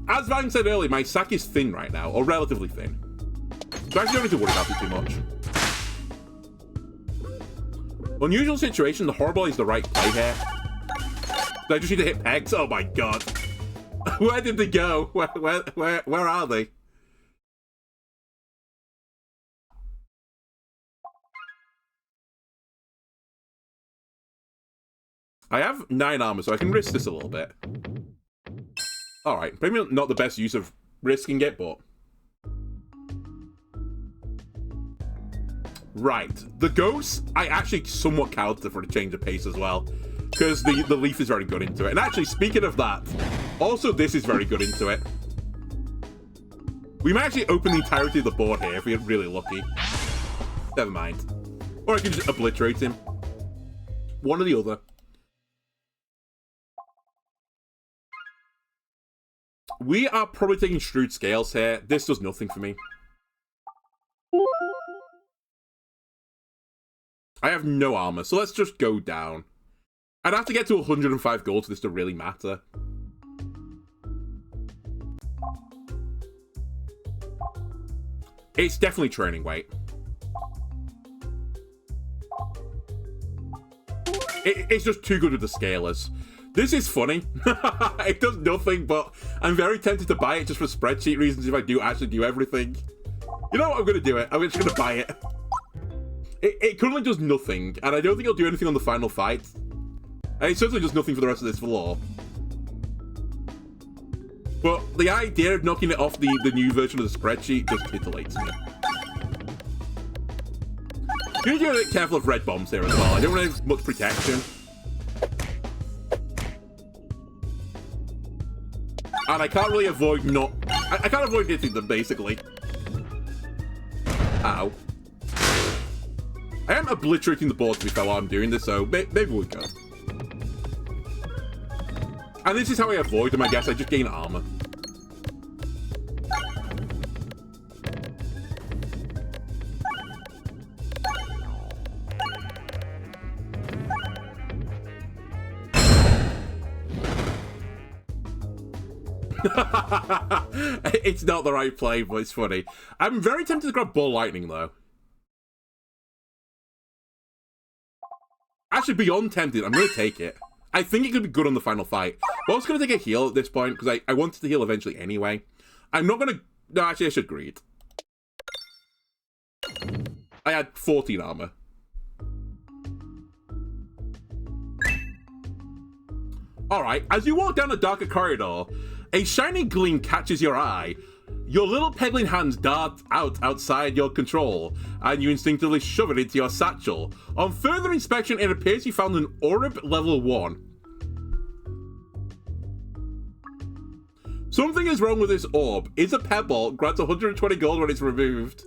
As Vang said earlier, my sack is thin right now, or relatively thin. So I actually don't need to worry about it too much. Unusual situation, the Horrible is the right play here. Do I just need to hit pegs? Oh my god. Where did they go? Where are they? I have 9 armor, so I can risk this a little bit. Alright, maybe not the best use of risking it, but... Right, the ghost, I actually somewhat counter for a change of pace as well. Because the leaf is very good into it. And actually, speaking of that, also this is very good into it. We might actually open the entirety of the board here if we get really lucky. Never mind. Or I can just obliterate him. One or the other. We are probably taking Shrewd Scales here. This does nothing for me. I have no armor, so let's just go down. I'd have to get to 105 gold for this to really matter. It's definitely training weight. It's just too good with the scalers. This is funny. It does nothing, but I'm very tempted to buy it just for spreadsheet reasons if I do actually do everything. You know what? I'm going to do it. I'm just going to buy it. It currently does nothing, and I don't think it'll do anything on the final fight. And it certainly does nothing for the rest of this floor. But the idea of knocking it off the new version of the spreadsheet just titillates me. You need to be a bit careful of red bombs here as well. I don't want to have much protection. And I can't really avoid not... I can't avoid hitting them, basically. Ow. I am obliterating the board, to be fair, while I'm doing this, so maybe we'll go. And this is how I avoid them, I guess. I just gain armor. It's not the right play, but it's funny. I'm very tempted to grab Ball Lightning, though. Actually, beyond tempted, I'm going to take it. I think it could be good on the final fight. But I was going to take a heal at this point, because I wanted to heal eventually anyway. I'm not going to... No, actually, I should greed. I had 14 armor. Alright, as you walk down a darker corridor, a shiny gleam catches your eye. Your little Peglin hands dart out outside your control, and you instinctively shove it into your satchel. On further inspection, it appears you found an Orb level 1. Something is wrong with this orb. Is a pebble, grants 120 gold when it's removed.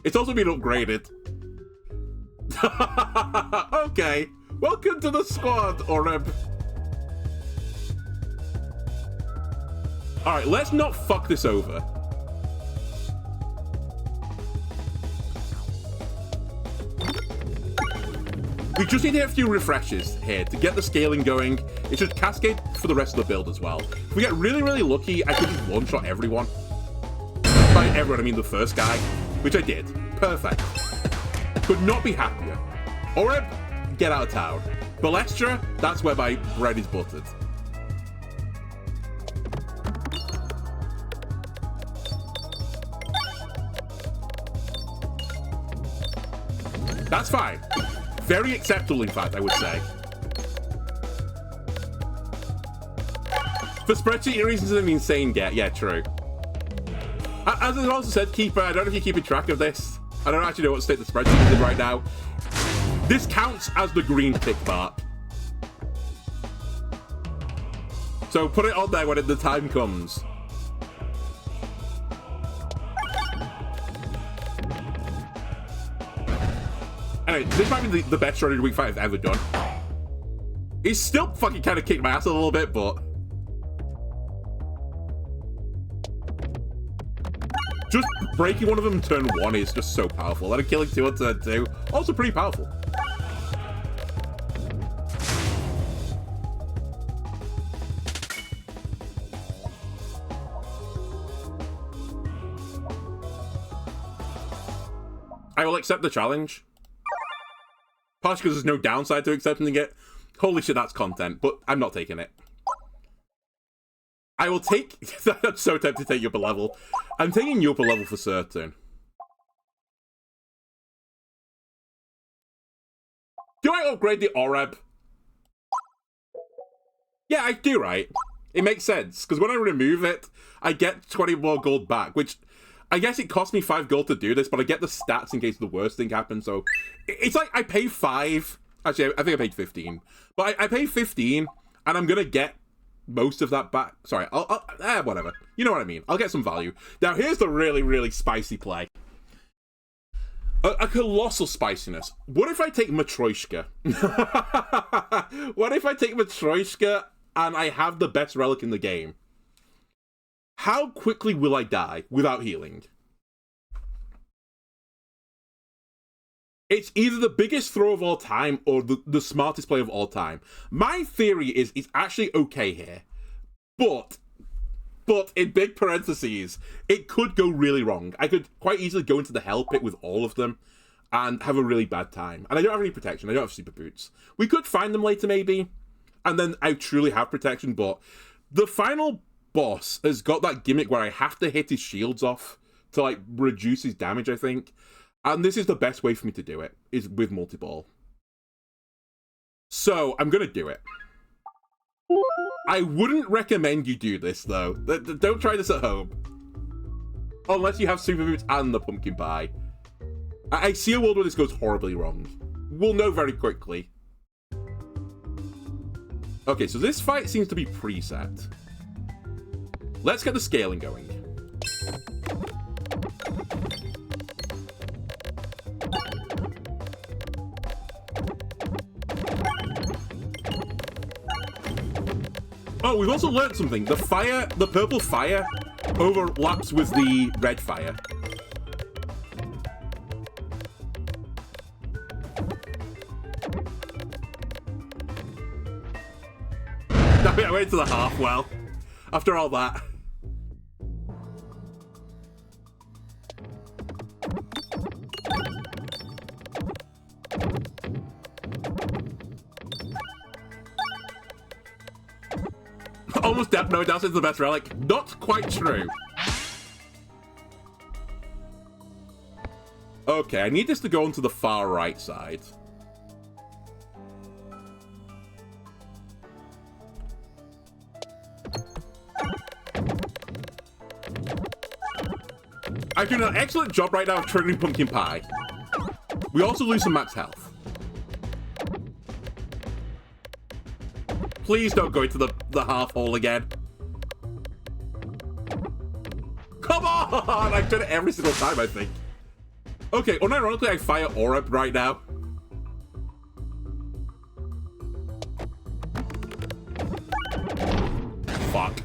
It's also been upgraded. Okay, welcome to the squad, Orb. Alright, let's not fuck this over. We just need to hit a few refreshes here to get the scaling going. It should cascade for the rest of the build as well. If we get really, really lucky, I could just one-shot everyone. By everyone, I mean the first guy, which I did. Perfect. Could not be happier. Oreb, get out of town. Balestra, that's where my bread is buttered. That's fine. Very acceptable, in fact, I would say. For spreadsheet reasons of insane get, yeah, true. As I also said, Keeper, I don't know if you're keeping track of this. I don't actually know what state the spreadsheet is in right now. This counts as the green tick mark. So put it on there when the time comes. Anyway, this might be the best strategy week 5 I've ever done. He's still fucking kind of kicked my ass a little bit, but... just breaking one of them turn 1 is just so powerful. Then killing 2 on turn 2, also pretty powerful. I will accept the challenge. Partially because there's no downside to accepting it. Holy shit, that's content, but I'm not taking it. I will take... I'm so tempted to take upper level. I'm taking upper level for certain. Do I upgrade the Oreb? Yeah, I do, right? It makes sense, because when I remove it, I get 20 more gold back, which... I guess it cost me 5 gold to do this, but I get the stats in case the worst thing happens, so... It's like, I pay 5... Actually, I think I paid 15. But I pay 15, and I'm gonna get most of that back. Sorry, whatever. You know what I mean. I'll get some value. Now, here's the really, really spicy play. A colossal spiciness. What if I take Matryoshka? What if I take Matryoshka, and I have the best relic in the game? How quickly will I die without healing? It's either the biggest throw of all time or the smartest play of all time. My theory is it's actually okay here. But in big parentheses, it could go really wrong. I could quite easily go into the hell pit with all of them and have a really bad time. And I don't have any protection. I don't have super boots. We could find them later maybe. And then I truly have protection. But the final boss has got that gimmick where I have to hit his shields off to like reduce his damage, I think. And this is the best way for me to do it, is with multi-ball. So, I'm gonna do it. I wouldn't recommend you do this, though. Don't try this at home. Unless you have super boots and the pumpkin pie. I see a world where this goes horribly wrong. We'll know very quickly. Okay, so this fight seems to be preset. Let's get the scaling going. Oh, we've also learned something. The purple fire overlaps with the red fire. I went to the half well. After all that. Almost no doubt it's the best relic. Not quite true. Okay, I need this to go onto the far right side. I'm doing an excellent job right now of triggering pumpkin pie. We also lose some max health. Please don't go into the half hole again. Come on! I've done it every single time, I think. Okay, unironically, I fire Oreb right now. Fuck.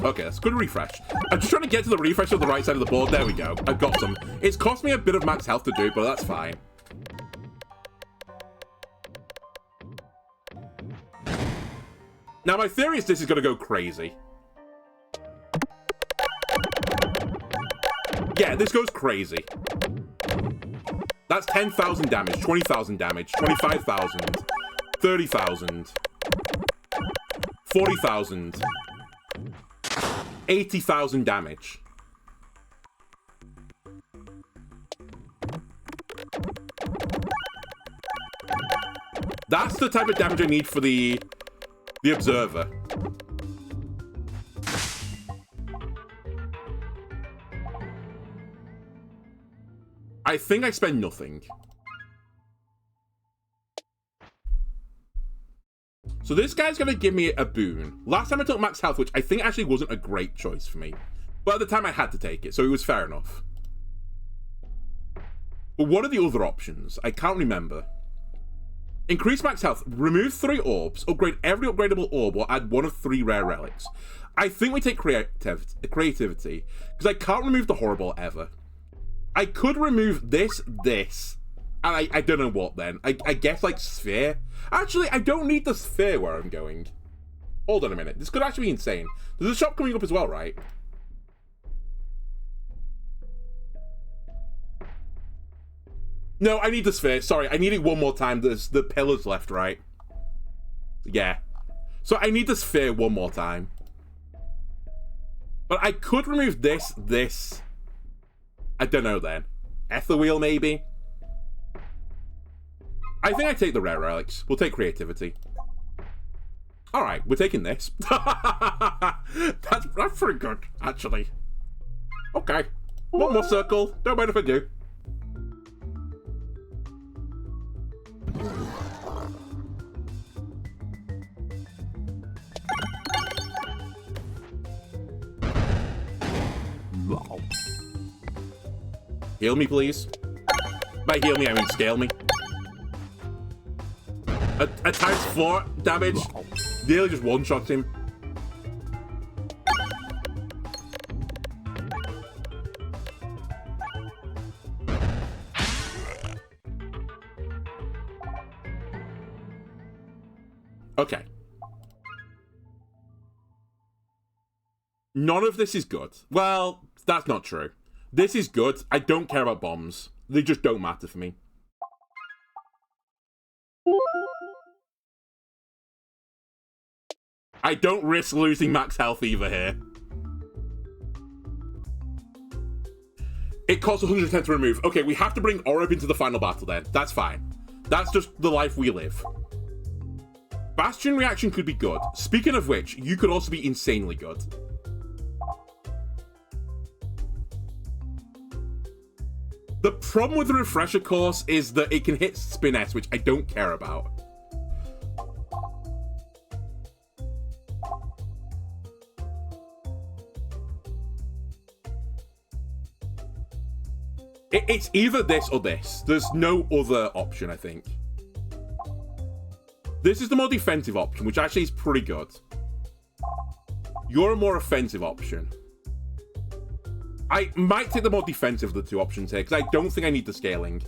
Okay, that's a good refresh. I'm just trying to get to the refresh on the right side of the board. There we go. I've got some. It's cost me a bit of max health to do it, but that's fine. Now, my theory is this is going to go crazy. Yeah, this goes crazy. That's 10,000 damage, 20,000 damage, 25,000, 30,000, 40,000, 80,000 damage. That's the type of damage I need for the observer. I think I spend nothing. So this guy's gonna give me a boon. Last time I took max health, which I think actually wasn't a great choice for me. But at the time I had to take it, so it was fair enough. But what are the other options? I can't remember. Increase max health, remove 3 orbs, upgrade every upgradable orb, or add 1 of 3 rare relics. I think we take creativity, because I can't remove the horrible ever. I could remove this, and I don't know what then. I guess like sphere. Actually, I don't need the sphere where I'm going. Hold on a minute. This could actually be insane. There's a shop coming up as well, right? No, I need the sphere. Sorry, I need it one more time. There's the pillars left, right? Yeah. So I need the sphere one more time. But I could remove this. I don't know then. Ether wheel, maybe? I think I take the rare relics. We'll take creativity. Alright, we're taking this. That's pretty good, actually. Okay. One more circle. Don't mind if I do. Heal me, please. By heal me, I mean scale me. A times 4 damage. Nearly just one-shots him. Okay. None of this is good. Well, that's not true. This is good. I don't care about bombs. They just don't matter for me. I don't risk losing max health either here. It costs 110 to remove. Okay, we have to bring Orb into the final battle then. That's fine. That's just the life we live. Bastion reaction could be good. Speaking of which, you could also be insanely good. The problem with the refresher course is that it can hit Spiness, which I don't care about. It's either this or this. There's no other option, I think. This is the more defensive option, which actually is pretty good. You're a more offensive option. I might take the more defensive of the two options here, because I don't think I need the scaling.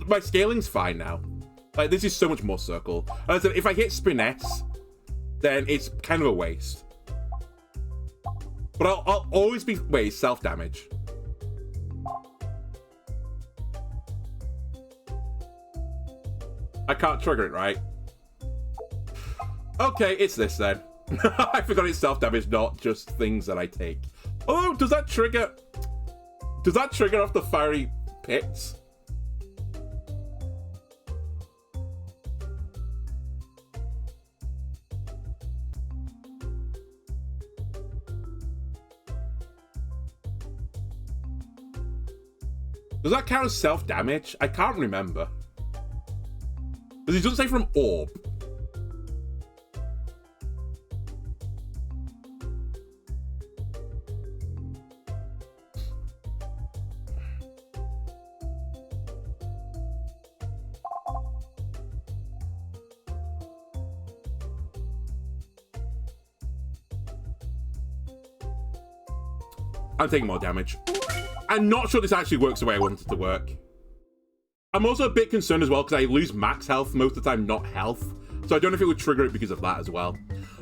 My scaling's fine now. Like, this is so much more circle. And I said, if I hit Spiness, then it's kind of a waste. But I'll always be... Wait, self-damage. I can't trigger it, right? Okay, it's this then. I forgot it's self-damage, not just things that I take. Oh, does that trigger... Does that trigger off the fiery pits? Does that count as self-damage? I can't remember. Because it doesn't say from orb. I'm taking more damage. I'm not sure this actually works the way I want it to work. I'm also a bit concerned as well because I lose max health most of the time, not health. So I don't know if it would trigger it because of that as well.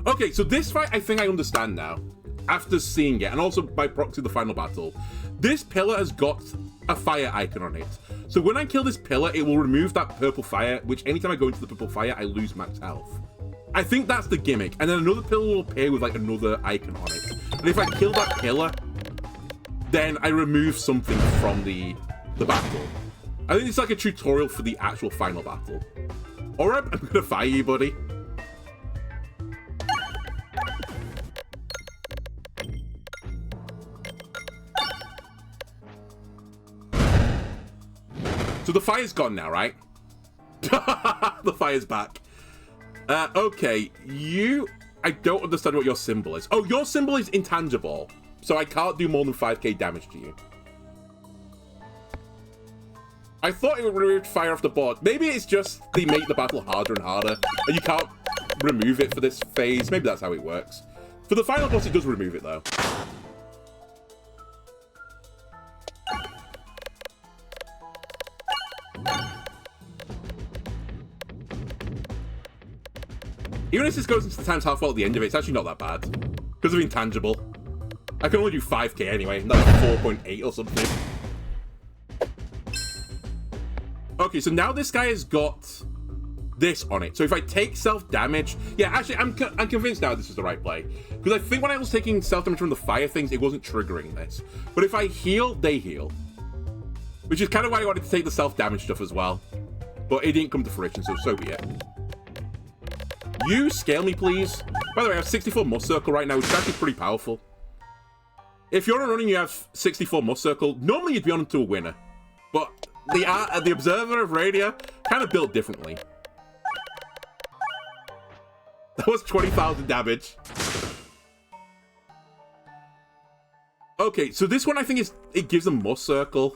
Okay, so this fight I think I understand now after seeing it, and also by proxy the final battle. This pillar has got a fire icon on it. So when I kill this pillar, it will remove that purple fire, which anytime I go into the purple fire, I lose max health. I think that's the gimmick. And then another pillar will appear with like another icon on it. And if I kill that pillar, then I remove something from the battle. I think it's like a tutorial for the actual final battle. Alright, I'm gonna fire you, buddy. So the fire's gone now, right? The fire's back. Okay, I don't understand what your symbol is. Oh, your symbol is intangible. So I can't do more than 5k damage to you. I thought it would remove fire off the board. Maybe it's just they make the battle harder and harder, and you can't remove it for this phase. Maybe that's how it works. For the final boss, it does remove it, though. Even if this goes into the times half at the end of it, it's actually not that bad. Because of intangible. I can only do 5k anyway, and that's 4.8 or something. Okay, so now this guy has got this on it. So if I take self-damage... Yeah, actually, I'm convinced now this is the right play. Because I think when I was taking self-damage from the fire things, it wasn't triggering this. But if I heal, they heal. Which is kind of why I wanted to take the self-damage stuff as well. But it didn't come to fruition, so be it. You scale me, please. By the way, I have 64 must circle right now, which is actually pretty powerful. If you're on running, you have 64 must circle. Normally, you'd be on to a winner. But the Observer of Radio kind of built differently. That was 20,000 damage. Okay, so this one I think it gives them must circle.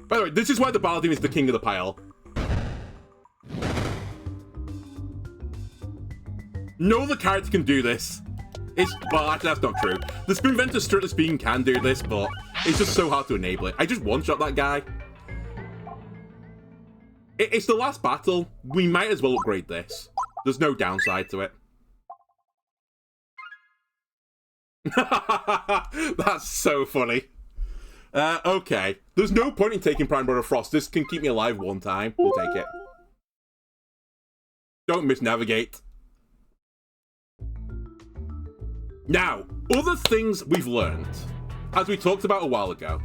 By the way, this is why the Paladin is the king of the pile. No other character can do this. Well, actually, that's not true. The Spoonventer, strictly speaking, can do this, but it's just so hard to enable it. I just one-shot that guy. It's the last battle. We might as well upgrade this. There's no downside to it. That's so funny. Okay. There's no point in taking Prime Brother Frost. This can keep me alive one time. We'll take it. Don't misnavigate. Now, other things we've learned, as we talked about a while ago.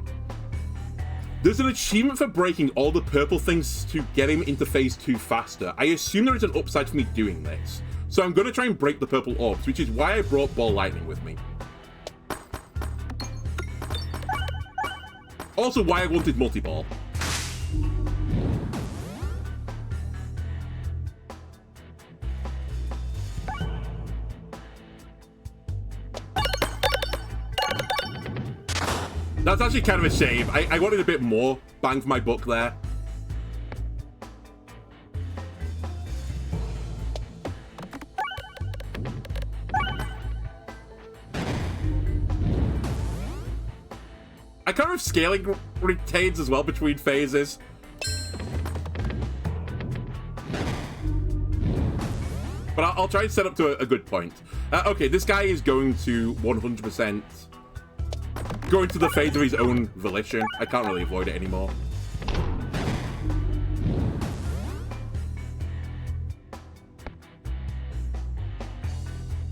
There's an achievement for breaking all the purple things to get him into phase 2 faster. I assume there is an upside for me doing this. So I'm going to try and break the purple orbs, which is why I brought Ball Lightning with me. Also why I wanted multi-ball. That's actually kind of a shame. I wanted a bit more bang for my buck there. I kind of scaling retains as well between phases. But I'll try and set up to a good point. Okay, this guy is going to 100% go into the phase of his own volition. I can't really avoid it anymore.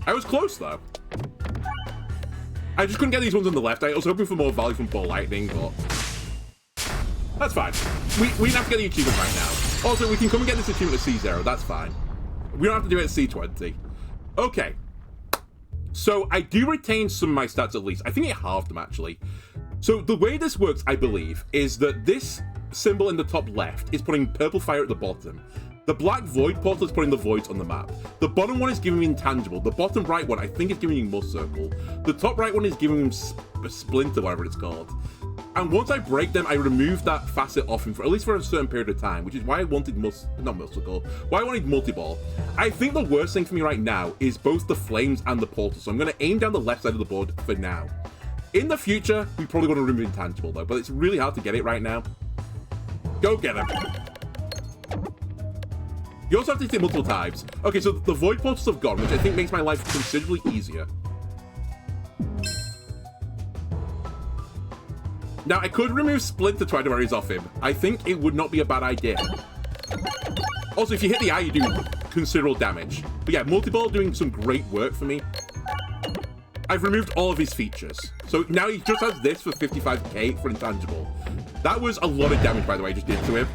I was close, though. I just couldn't get these ones on the left. I was hoping for more value from Ball Lightning, but that's fine. We don't have to get the achievement right now. Also, we can come and get this achievement at C0. That's fine. We don't have to do it at C20. Okay. So I do retain some of my stats at least. I think it halved them, actually. So the way this works, I believe, is that this symbol in the top left is putting purple fire at the bottom. The black void portal is putting the voids on the map. The bottom one is giving me intangible. The bottom right one, I think, is giving you must circle. The top right one is giving him splinter, whatever it's called. And once I break them, I remove that facet off him for at least for a certain period of time, which is why I wanted why I wanted multi-ball. I think the worst thing for me right now is both the flames and the portal, so I'm going to aim down the left side of the board for now. In the future, we probably want to remove intangible though, but it's really hard to get it right now. Go get him. You also have to hit it multiple times. Okay, so the void portals have gone, which I think makes my life considerably easier. Now, I could remove Splinter Tridemaries off him. I think it would not be a bad idea. Also, if you hit the eye, you do considerable damage. But yeah, multi-ball doing some great work for me. I've removed all of his features. So now he just has this for 55k for intangible. That was a lot of damage, by the way, I just did to him.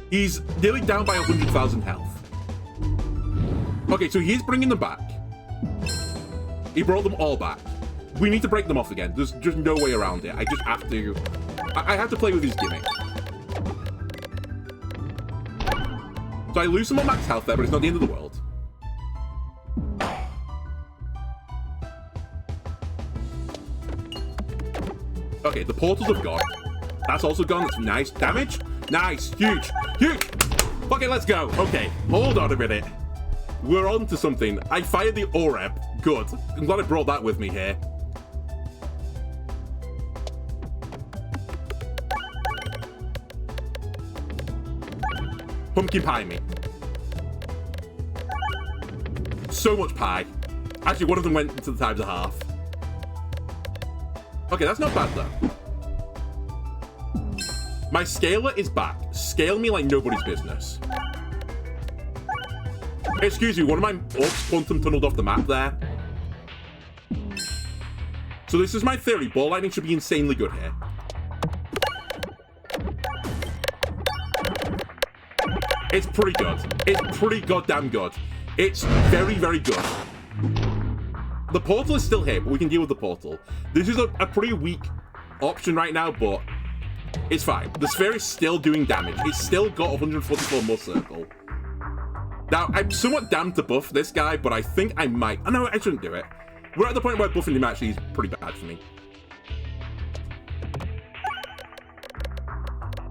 He's nearly down by 100,000 health. Okay, so he's bringing them back. He brought them all back. We need to break them off again. There's just no way around it. I just have to... I have to play with his gimmick. So I lose some more max health there, but it's not the end of the world. Okay, the portals have gone. That's also gone. That's nice. Damage? Nice. Huge. Huge. Okay, let's go. Okay, hold on a minute. We're on to something. I fired the Oreb. Good. I'm glad I brought that with me here. Pumpkin pie me. So much pie. Actually, one of them went into the times a half. Okay, that's not bad, though. My scaler is back. Scale me like nobody's business. Excuse me, one of my orcs quantum tunneled off the map there. So this is my theory. Ball lightning should be insanely good here. It's pretty good. It's pretty goddamn good. It's very, very good. The portal is still here, but we can deal with the portal. This is a pretty weak option right now, but it's fine. The sphere is still doing damage. It's still got 144 more circle. Now, I'm somewhat damned to buff this guy, but I think I might. Oh, no, I shouldn't do it. We're at the point where buffing him actually is pretty bad for me.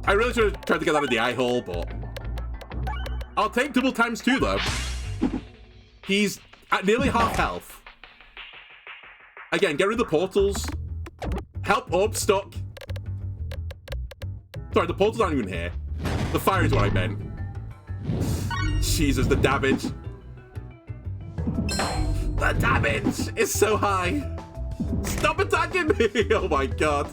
I really should have tried to get out of the eye hole, but... I'll take double times 2, though. He's at nearly half health. Again, get rid of the portals. Help Orb stuck. Sorry, the portals aren't even here. The fire is what I meant. Jesus, the damage. The damage is so high. Stop attacking me! Oh my god.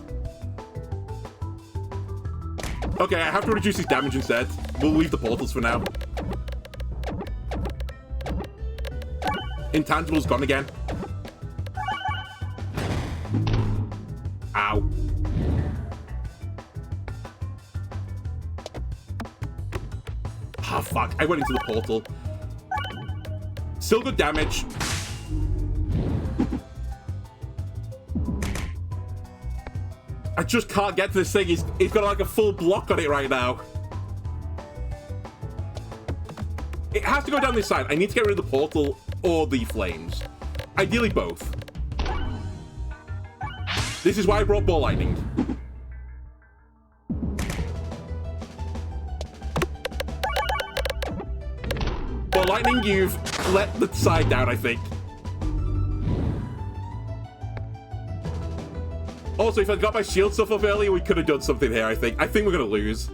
Okay, I have to reduce his damage instead. We'll leave the portals for now. Intangible's gone again. Ow. Ah, fuck. I went into the portal. Still good damage. I just can't get to this thing. He's got like a full block on it right now. It has to go down this side. I need to get rid of the portal or the flames. Ideally both. This is why I brought Ball Lightning. Ball Lightning, you've let the side down, I think. Also, if I got my shield stuff up earlier, we could have done something here, I think. I think we're going to lose.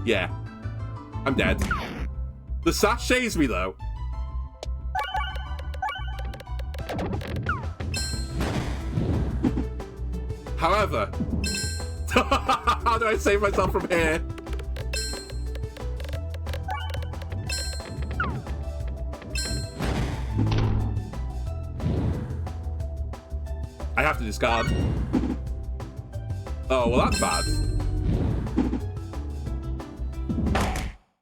Yeah. I'm dead. The sash saves me, though. However... How do I save myself from here? I have to discard. Oh, well, that's bad.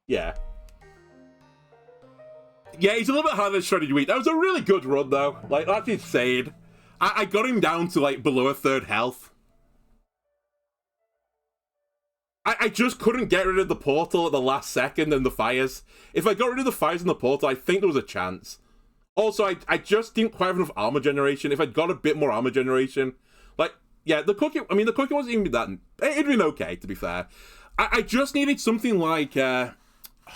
Yeah. Yeah, he's a little bit harder than Shredded Wheat. That was a really good run, though. Like, that's insane. I got him down to, like, below a third health. I just couldn't get rid of the portal at the last second and the fires. If I got rid of the fires and the portal, I think there was a chance. Also, I just didn't quite have enough armor generation. If I'd got a bit more armor generation, like, yeah, the cookie wasn't even that, it'd been okay, to be fair. I just needed something like,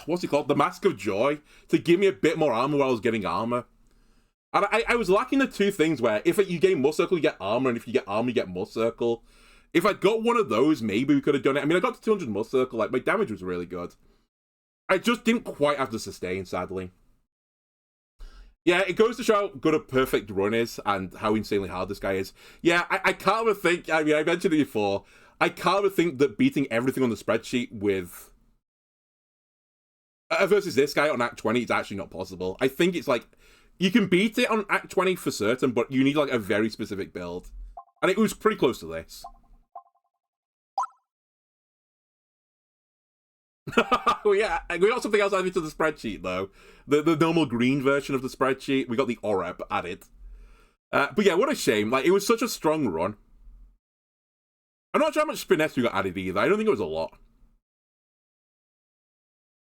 what's it called? The Mask of Joy, to give me a bit more armor while I was getting armor. And I was lacking the two things where if you gain Muscle Circle, you get armor, and if you get armor, you get Muscle Circle. If I'd got one of those, maybe we could have done it. I mean, I got to 200 Muscle Circle, like, my damage was really good. I just didn't quite have the sustain, sadly. Yeah, it goes to show how good a perfect run is and how insanely hard this guy is. Yeah, I can't even think, I mean, I mentioned it before, I can't even think that beating everything on the spreadsheet with... versus this guy on Act 20, it's actually not possible. I think it's like, you can beat it on Act 20 for certain, but you need like a very specific build. And it was pretty close to this. Oh yeah, we got something else added to the spreadsheet though. The normal green version of the spreadsheet. We got the Oreb added. But yeah, what a shame. Like, it was such a strong run. I'm not sure how much Spiness we got added either. I don't think it was a lot.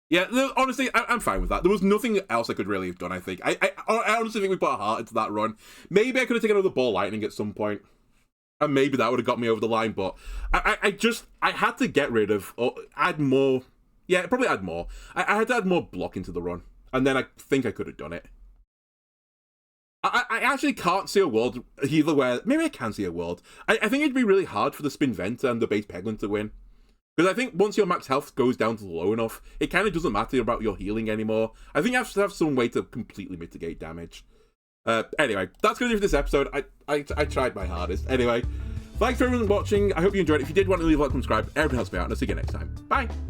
Yeah, honestly, I'm fine with that. There was nothing else I could really have done, I think. I honestly think we put a heart into that run. Maybe I could have taken another Ball Lightning at some point. And maybe that would have got me over the line, but I had to get rid of, or add more. Yeah, probably add more. I had to add more block into the run. And then I think I could have done it. I actually can't see a world either where... Maybe I can see a world. I think it'd be really hard for the Spin Venter and the base Peglin to win. Because I think once your max health goes down to low enough, it kind of doesn't matter about your healing anymore. I think you have to have some way to completely mitigate damage. Anyway, that's going to do for this episode. I tried my hardest. Anyway, thanks for everyone watching. I hope you enjoyed it. If you did want to leave a like and subscribe, everyone helps me out. And I'll see you next time. Bye!